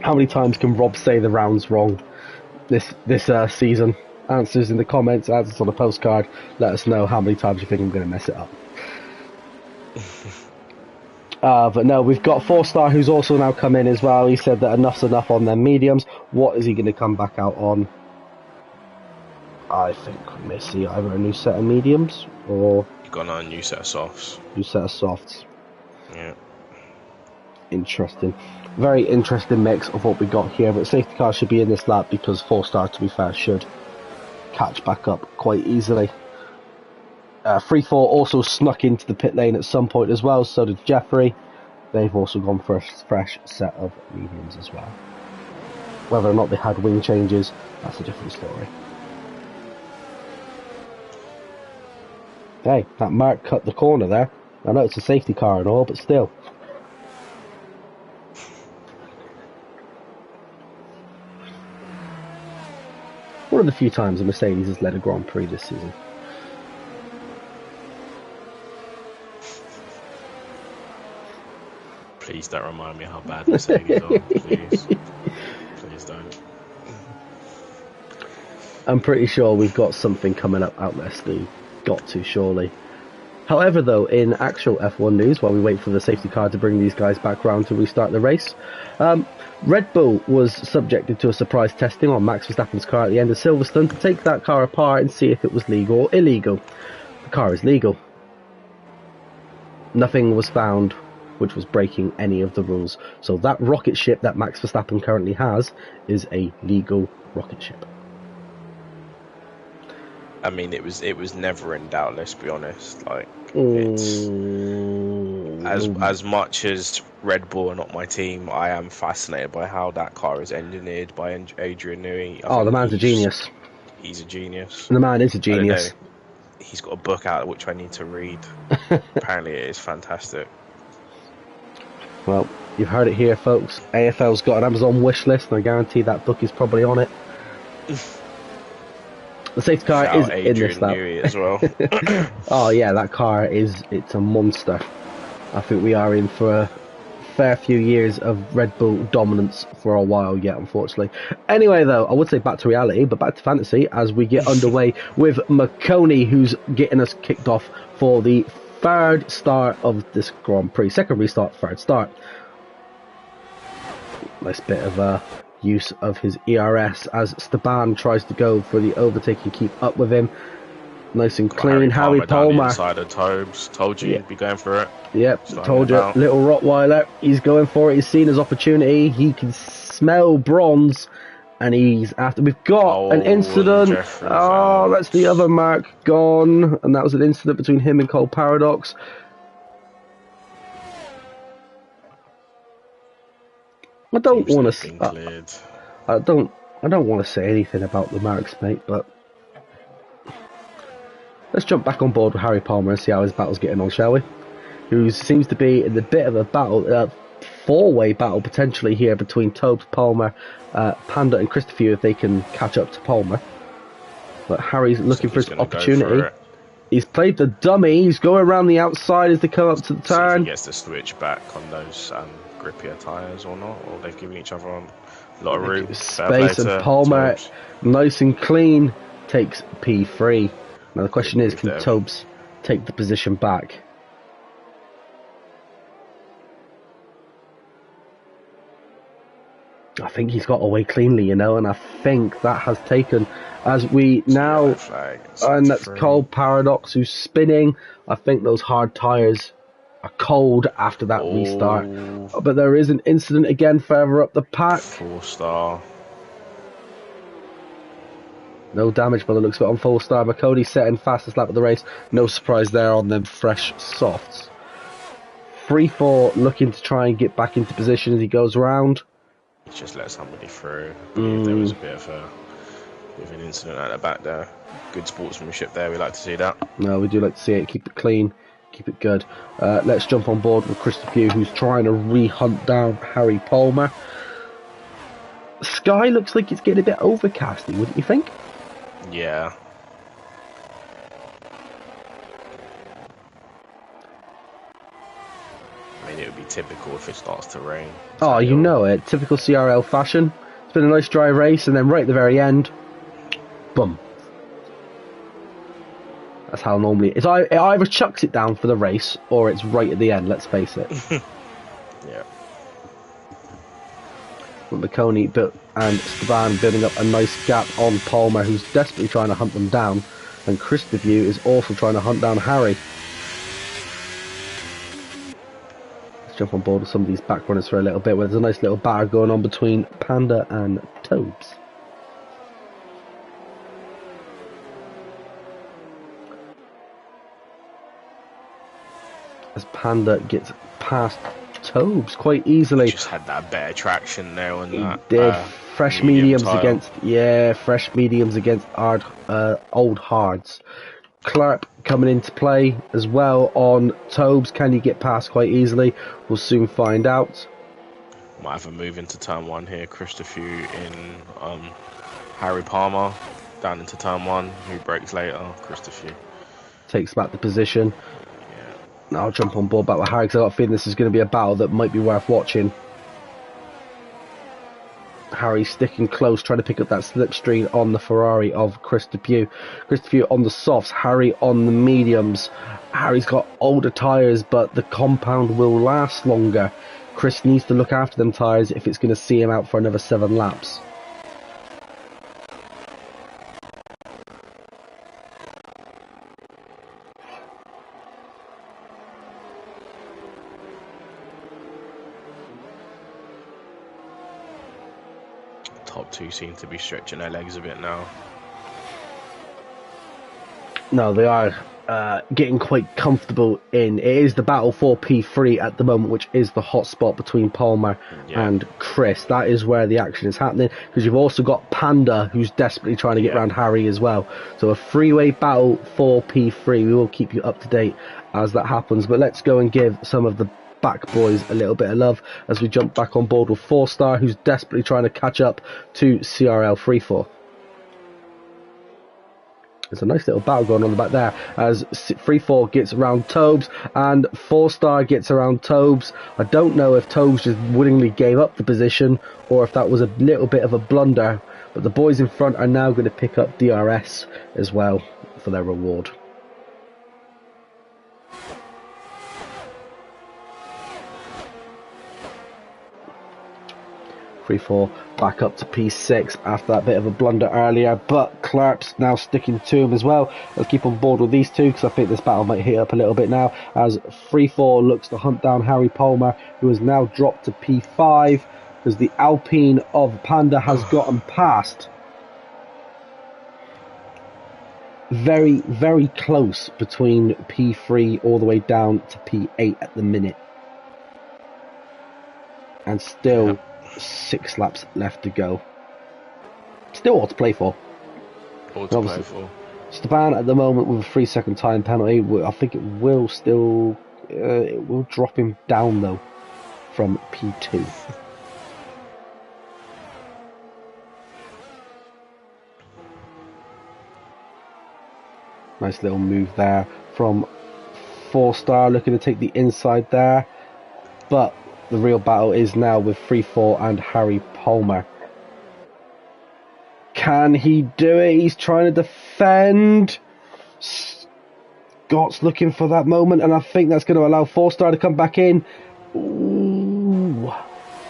How many times can Rob say the rounds wrong this season? Answers in the comments, answers on a postcard. Let us know how many times you think I'm going to mess it up. But no, we've got 4-star who's also now come in as well. He said that enough's enough on their mediums. What is he going to come back out on? I think we may see either a new set of mediums or... You've got a new set of softs. New set of softs. Yeah. Interesting. Very interesting mix of what we got here, but safety car should be in this lap because 4-star, to be fair, should catch back up quite easily. 3-4 also snuck into the pit lane at some point as well, so did Jeffrey. They've also gone for a fresh set of mediums as well. Whether or not they had wing changes, that's a different story. Hey, that Mark cut the corner there. I know it's a safety car and all, but still. One of the few times a Mercedes has led a Grand Prix this season. Please don't remind me how bad Mercedes are. Please. Please don't. I'm pretty sure we've got something coming up out there, Steve. Got to, surely. However, though, in actual F1 news, while we wait for the safety car to bring these guys back round to restart the race, Red Bull was subjected to a surprise testing on Max Verstappen's car at the end of Silverstone to take that car apart and see if it was legal or illegal. The car is legal. Nothing was found which was breaking any of the rules. So that rocket ship that Max Verstappen currently has is a legal rocket ship. I mean, it was never in doubt. Let's be honest. Like, it's as much as Red Bull are not my team, I am fascinated by how that car is engineered by Adrian Newey. Oh, the man's a genius. He's a genius. The man is a genius. He's got a book out which I need to read. Apparently, it is fantastic. Well, you've heard it here, folks. AFL's got an Amazon wish list, and I guarantee that book is probably on it. The safety car is in this lap as well. Oh yeah, that car it's a monster. I think we are in for a fair few years of Red Bull dominance for a while yet, unfortunately. Anyway, though, I would say back to reality, but back to fantasy as we get underway with McConey, who's getting us kicked off for the third start of this Grand Prix. Second restart, third start. Nice bit of use of his ERS as Esteban tries to go for the overtake and keep up with him. Nice and clean. Harry Palmer. Inside of Tobes. Told you he'd be going for it. Yep, told you. Little Rottweiler. He's going for it. He's seen his opportunity. He can smell bronze. And he's after. We've got an incident. That's the other mark gone. And that was an incident between him and Cole Paradox. I don't want to. I don't want to say anything about the marks, mate. But let's jump back on board with Harry Palmer and see how his battle's getting on, shall we? Who seems to be in a bit of a battle, four-way battle potentially here between Tobes, Palmer, Panda, and Christopher if they can catch up to Palmer. But Harry's looking for his opportunity. He's played the dummy. He's going around the outside as they come up to the turn. See if he gets to switch back on those grippier tyres or not, or they've given each other a lot of room. Space, and Palmer, nice and clean, takes P3. Now the question is, can Tobes take the position back? I think he's got away cleanly, you know, and I think that has taken, as we now, and that's Cole Paradox who's spinning. I think those hard tyres are cold after that restart. But there is an incident again further up the pack. 4-star. No damage by the looks of it on 4-star. McConey setting fastest lap of the race. No surprise there on them fresh softs. 3-4 looking to try and get back into position as he goes round. He's just let somebody through. There was a bit of an incident at the back there. Good sportsmanship there. We like to see that. No, we do like to see it. Keep it clean. Keep it good. Let's jump on board with Christopher Pugh, who's trying to re-hunt down Harry Palmer. Sky looks like it's getting a bit overcasty, wouldn't you think? Yeah. I mean, it would be typical if it starts to rain. Oh, you know it. Typical CRL fashion. It's been a nice dry race, and then right at the very end, boom. That's how normally it either chucks it down for the race, or it's right at the end, let's face it. Yeah. But McConey and Esteban building up a nice gap on Palmer, who's desperately trying to hunt them down. And Christopher is also trying to hunt down Harry. Let's jump on board with some of these back runners for a little bit, where there's a nice little battle going on between Panda and Tobes. As Panda gets past Tobes quite easily. Just had that better traction there on that. He did. Fresh mediums against old hards. Clark coming into play as well on Tobes. Can he get past quite easily? We'll soon find out. Might have a move into turn 1 here. Christopher in Harry Palmer down into turn 1. Who breaks later? Christopher takes back the position. I'll jump on board back with Harry because I've got a feeling this is going to be a battle that might be worth watching. Harry sticking close, trying to pick up that slipstream on the Ferrari of Chris Depew. Chris Depew on the softs, Harry on the mediums. Harry's got older tyres, but the compound will last longer. Chris needs to look after them tyres if it's going to see him out for another 7 laps. Top two seem to be stretching their legs a bit now. No, they are getting quite comfortable in. It is the battle for P3 at the moment, which is the hot spot between Palmer and Chris. That is where the action is happening, because you've also got Panda, who's desperately trying to get around Harry as well. So a three-way battle for P3. We will keep you up to date as that happens, but let's go and give some of the back boys a little bit of love as we jump back on board with 4-star, who's desperately trying to catch up to CRL 3-4. There's a nice little battle going on the back there as 3-4 gets around Tobes and 4-star gets around Tobes. I don't know if Tobes just willingly gave up the position or if that was a little bit of a blunder, but the boys in front are now going to pick up DRS as well for their reward. 3-4 back up to P6 after that bit of a blunder earlier, but Clark's now sticking to him as well. Let's keep on board with these two because I think this battle might heat up a little bit now as 3-4 looks to hunt down Harry Palmer, who has now dropped to P5 because the Alpine of Panda has gotten past. Very, very close between P3 all the way down to P8 at the minute. And still 6 laps left to go. Still all to play for. All to play for. Stepan at the moment with a 3-second time penalty. I think it will still it will drop him down though from P2. Nice little move there from 4-star, looking to take the inside there, but the real battle is now with 3-4 and Harry Palmer. Can he do it? He's trying to defend. Scott's looking for that moment, and I think that's going to allow 4-star to come back in. Ooh,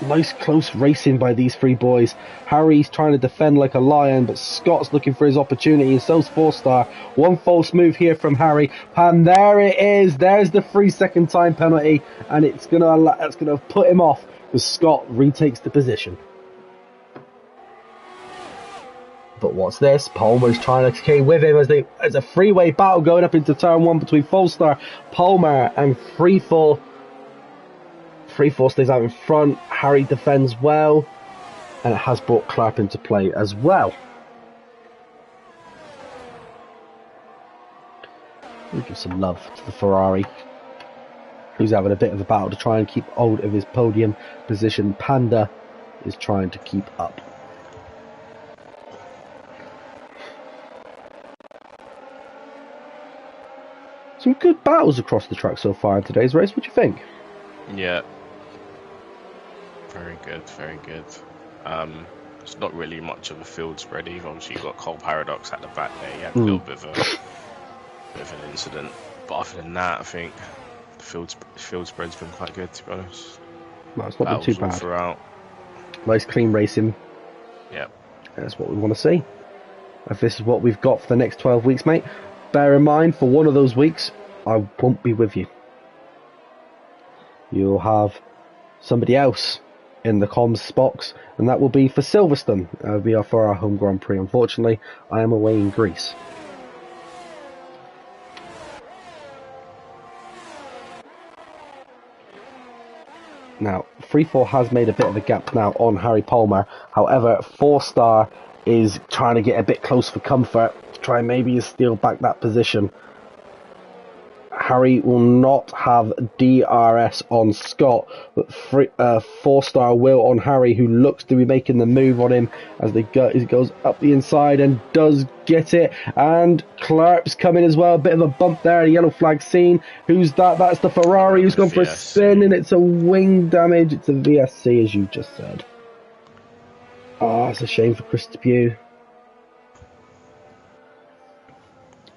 nice close racing by these 3 boys. Harry's trying to defend like a lion, but Scott's looking for his opportunity, and so's 4-star. One false move here from Harry, and there it is. There's the 3-second time penalty, and it's gonna put him off because Scott retakes the position. But what's this? Palmer's trying to stay with him as there's a 3-way battle going up into turn 1 between 4-star, Palmer, and 3-4. 3-4 stays out in front. Harry defends well, and it has brought Clark into play as well. We'll give some love to the Ferrari, who's having a bit of a battle to try and keep hold of his podium position. Panda is trying to keep up. Some good battles across the track so far in today's race. What do you think? Yeah. Very good, very good. It's not really much of a field spread either. Obviously, you've got Cole Paradox at the back there. He had a little bit of an incident. But other than that, I think the field spread's been quite good, to be honest. No, it's not been too bad. Throughout. Nice clean racing. Yep. That's what we want to see. If this is what we've got for the next 12 weeks, mate, bear in mind, for one of those weeks, I won't be with you. You'll have somebody else in the comms box, and that will be for Silverstone. That'll be for our home Grand Prix. Unfortunately, I am away in Greece. Now, 3-4 has made a bit of a gap now on Harry Palmer. However, 4-star is trying to get a bit close for comfort to try and maybe steal back that position. Harry will not have DRS on Scott, but 4-star will on Harry, who looks to be making the move on him as he goes up the inside and does get it. And Clark's coming as well. A bit of a bump there, a yellow flag seen. Who's that? That's the Ferrari who's gone for a spin, and it's a wing damage. It's a VSC, as you just said. Oh, it's a shame for Chris Depew.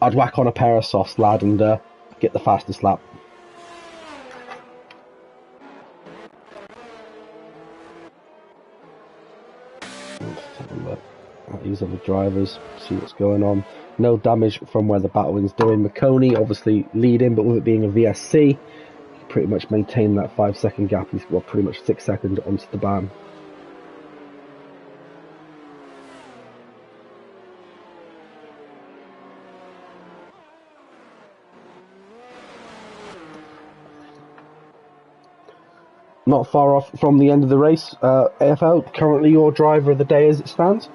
I'd whack on a pair of softs, lad, and get the fastest lap. Let's have a look at these other drivers, see what's going on. No damage from where the battling's doing. McConey obviously leading, but with it being a VSC, he pretty much maintained that 5-second gap. He's got pretty much 6 seconds onto the ban. Not far off from the end of the race. AFL, currently your driver of the day as it stands?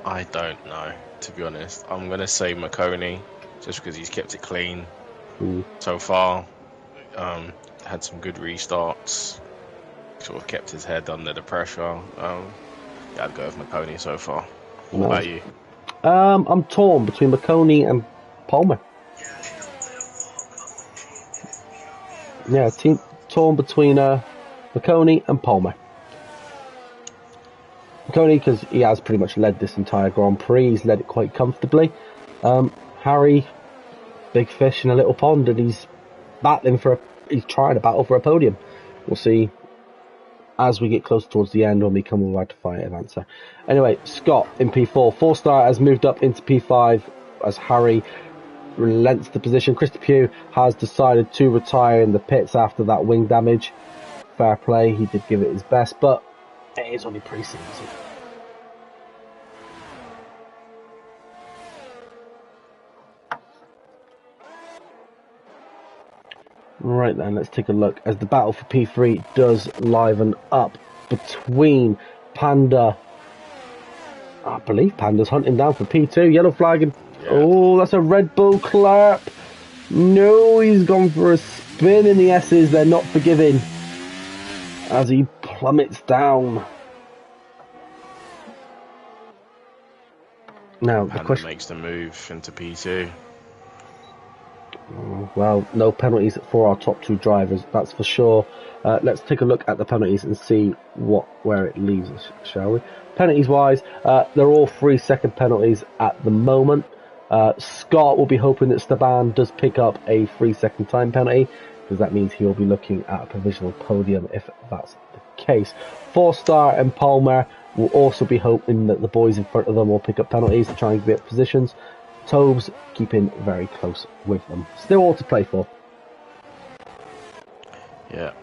I don't know, to be honest. I'm going to say McConey, just because he's kept it clean so far. Had some good restarts. Sort of kept his head under the pressure. Yeah, I'd go with McConey so far. What about you? I'm torn between McConey and Palmer. Yeah, torn between McConey and Palmer. McConey, because he has pretty much led this entire Grand Prix. He's led it quite comfortably. Harry, big fish in a little pond, and he's he's trying to battle for a podium. We'll see as we get close towards the end when we come over to fight answer. Anyway, Scott in P4. 4-star has moved up into P5 as Harry relents the position. Chris Depew has decided to retire in the pits after that wing damage. Fair play, he did give it his best, but it is only pre-season. Right then, let's take a look as the battle for P3 does liven up between Panda. I believe Panda's hunting down for P2. Yellow flag and oh, that's a Red Bull clap. No, he's gone for a spin in the S's. They're not forgiving as he plummets down. Now the question makes the move into P2. Well, no penalties for our top two drivers, that's for sure. Let's take a look at the penalties and see where it leaves us, shall we? Penalties wise, they're all 3-second penalties at the moment. Scott will be hoping that Staban does pick up a 3-second time penalty, because that means he will be looking at a provisional podium if that's the case. 4-star and Palmer will also be hoping that the boys in front of them will pick up penalties to try and get positions. Tobes keeping very close with them. Still all to play for. Yeah,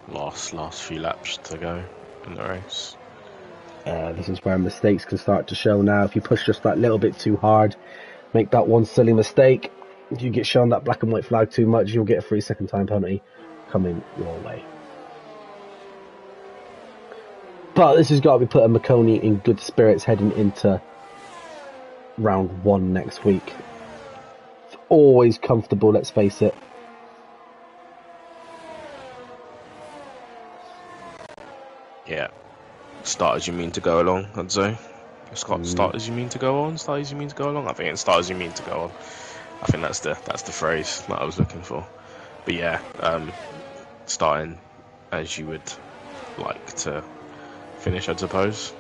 last few laps to go in the race. This is where mistakes can start to show now. If you push just that little bit too hard, make that one silly mistake, if you get shown that black and white flag too much, you'll get a 3-second time penalty coming your way. But this has got to be putting McConey in good spirits heading into round 1 next week. It's always comfortable, let's face it. Yeah. Start as you mean to go along, I'd say. Scott, start as you mean to go on, start as you mean to go along. I think it's start as you mean to go on. I think that's the phrase that I was looking for. But yeah, starting as you would like to finish, I suppose.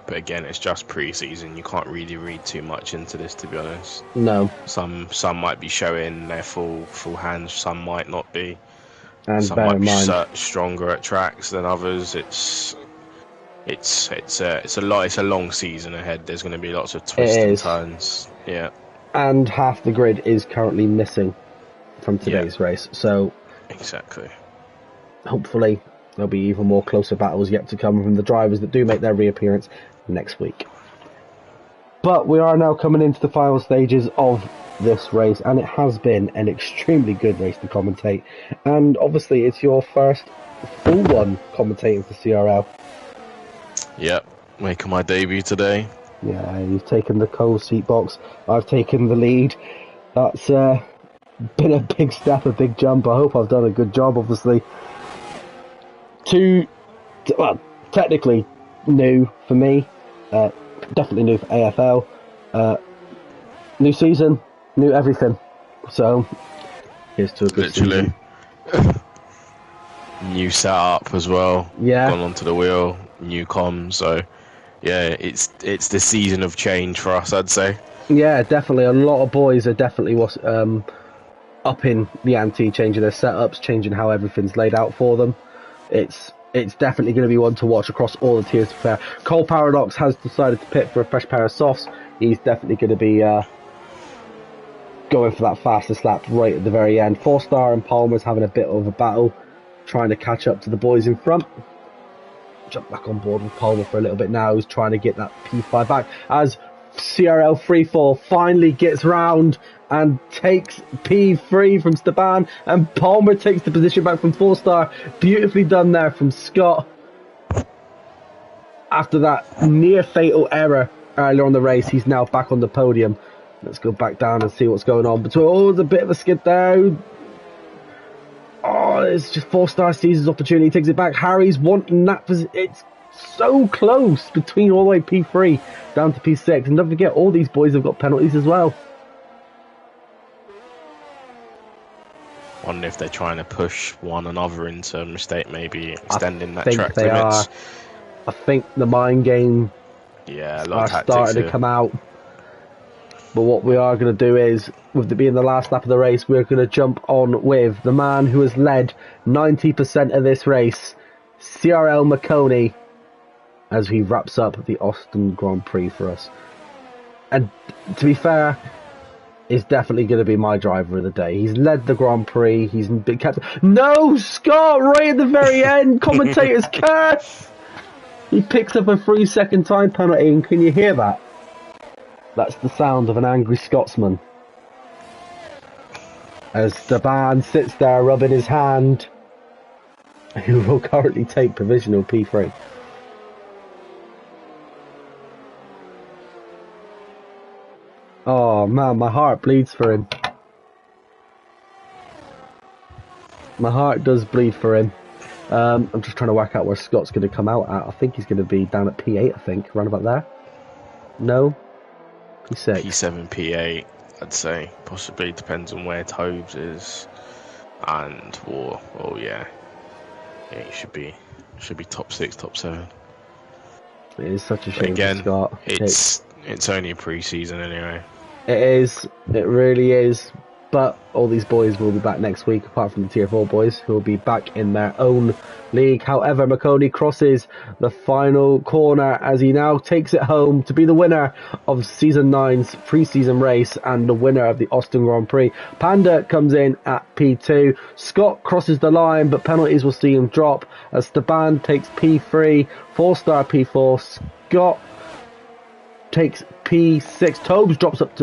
But again, it's just pre-season. You can't really read too much into this, to be honest. No. Some might be showing their full hands. Some might not be. And some might be stronger at tracks than others. It's a long season ahead. There's going to be lots of twists and turns. Yeah. And half the grid is currently missing from today's race. So exactly. Hopefully there'll be even more closer battles yet to come from the drivers that do make their reappearance next week. But we are now coming into the final stages of this race, and it has been an extremely good race to commentate, and obviously it's your first full one commentating for CRL. Yep, making my debut today. Yeah, you've taken the cold seat box. I've taken the lead. That's been a big step, a big jump. I hope I've done a good job, obviously. Well, technically new for me. Definitely new for AFL. New season, new everything. So, here's to a good Literally. season. New setup as well. Yeah. Gone onto the wheel, new comms. So, yeah, it's the season of change for us, I'd say. Yeah, definitely. A lot of boys are definitely upping the ante, changing their setups, changing how everything's laid out for them. It's definitely going to be one to watch across all the tiers. To be fair, Cole Paradox has decided to pit for a fresh pair of softs. He's definitely going to be going for that fastest lap right at the very end. 4-star and Palmer's having a bit of a battle, trying to catch up to the boys in front. Jump back on board with Palmer for a little bit now. He's trying to get that P5 back as CRL 3-4 finally gets round and takes P3 from Staban, and Palmer takes the position back from 4-star. Beautifully done there from Scott. After that near fatal error earlier on the race, he's now back on the podium. Let's go back down and see what's going on. But there's a bit of a skid there. Oh, it's just 4-star sees his opportunity, takes it back. Harry's wanting that. It's so close between all the way P3 down to P6. And don't forget, all these boys have got penalties as well. Wonder if they're trying to push one another into a mistake, maybe extending that think track they limits. I think the mind game Yeah, a lot are of tactics starting here. to come out. But what we are going to do is, with it being the last lap of the race, we're going to jump on with the man who has led 90% of this race, CRL McConey, as he wraps up the Austin Grand Prix for us. And to be fair, is definitely going to be my driver of the day. He's led the Grand Prix. He's been kept. No, Scott! Right at the very end, commentator's curse. He picks up a 3-second time penalty, and can you hear that? That's the sound of an angry Scotsman. As Staban sits there rubbing his hand, who will currently take provisional P3. Oh man, my heart bleeds for him. My heart does bleed for him. I'm just trying to work out where Scott's going to come out at. I think he's going to be down at P8, I think, around about there. No? P6. P7, P8, I'd say. Possibly depends on where Tobes is. And yeah, it should be top 6, top 7. It is such a But shame again, for Scott. it's only a pre-season anyway. It is. It really is. But all these boys will be back next week, apart from the Tier 4 boys, who will be back in their own league. However, McConey crosses the final corner as he now takes it home to be the winner of Season 9's pre-season race and the winner of the Austin Grand Prix. Panda comes in at P2. Scott crosses the line, but penalties will see him drop as Staban takes P3. 4-star P4. Scott takes P6. Tobes jumps up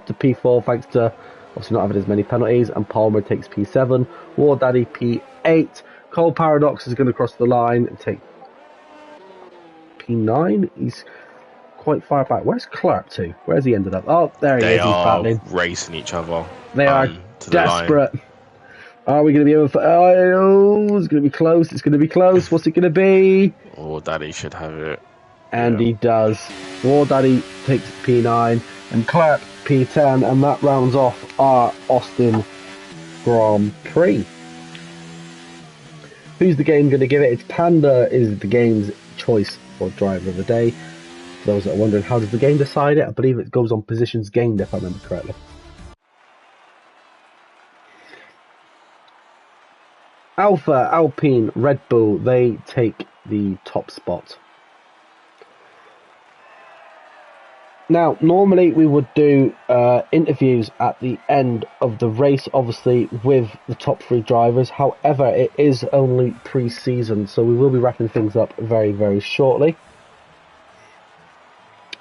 to P4 thanks to obviously not having as many penalties, and Palmer takes P7. War Daddy P8. Cole Paradox is going to cross the line and take P9. He's quite far back. Where's Clark to? Where's he ended up? Oh, there he is. He's battling. Racing each other. They are desperate. Are we going to be able to... Oh, it's going to be close. It's going to be close. What's it going to be? War Daddy should have it. And he does. War Daddy takes P9 and Clark P10, and that rounds off our Austin Grand Prix. Who's the game going to give it? It's Panda is the game's choice for driver of the day. For those that are wondering, how does the game decide it? I believe it goes on positions gained, if I remember correctly. Alpha, Alpine, Red Bull, they take the top spot. Now, normally we would do interviews at the end of the race, obviously, with the top 3 drivers. However, it is only pre-season, so we will be wrapping things up very, very shortly.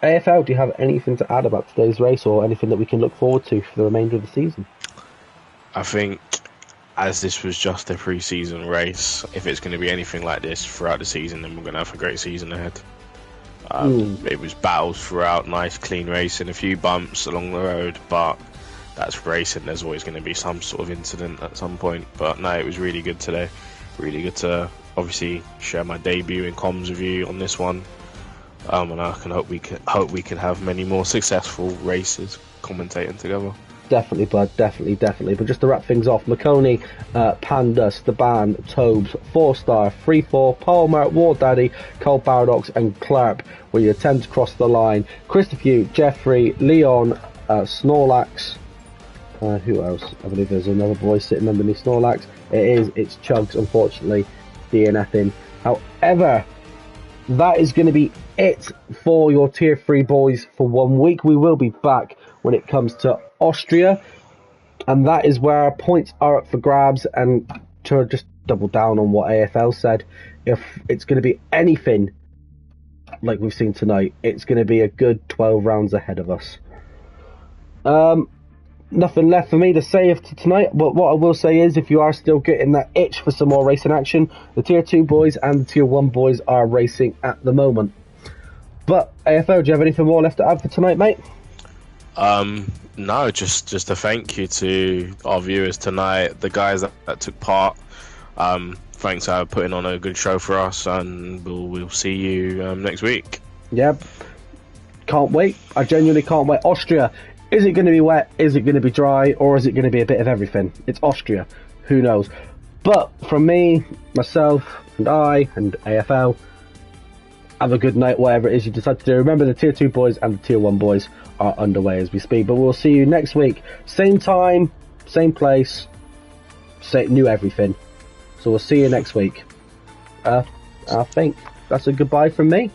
AFL, do you have anything to add about today's race or anything that we can look forward to for the remainder of the season? I think, as this was just a pre-season race, if it's going to be anything like this throughout the season, then we're going to have a great season ahead. It was battles throughout, nice clean racing, a few bumps along the road, but that's racing. There's always going to be some sort of incident at some point. But no, it was really good today. Really good to obviously share my debut in comms with you on this one. And I can hope we can have many more successful races commentating together. Definitely, bud. Definitely. But just to wrap things off, McConey, Pandas, The Band, Tobes, 4-star, 3-4, Palmer, War Daddy, Cole Paradox, and Clarp were your 10 to cross the line. Christopher, Jeffrey, Leon, Snorlax. Who else? I believe there's another boy sitting underneath Snorlax. It's Chugs, unfortunately, DNFing. However, that is going to be it for your Tier 3 boys for 1 week. We will be back when it comes to Austria, and that is where our points are up for grabs. And to just double down on what AFL said, if it's going to be anything like we've seen tonight, it's going to be a good 12 rounds ahead of us. Nothing left for me to say after tonight, but what I will say is, if you are still getting that itch for some more racing action, the Tier 2 boys and the Tier 1 boys are racing at the moment. But AFL, do you have anything more left to add for tonight, mate? No, just a thank you to our viewers tonight, the guys that took part. Thanks for putting on a good show for us, and we'll see you next week. Yep. Can't wait. I genuinely can't wait. Austria. Is it going to be wet? Is it going to be dry? Or is it going to be a bit of everything? It's Austria. Who knows? But from me, myself, and AFL, have a good night, whatever it is you decide to do. Remember, the Tier 2 boys and the Tier 1 boys are underway as we speak. But we'll see you next week. Same time, same place, new everything. So we'll see you next week. I think that's a goodbye from me.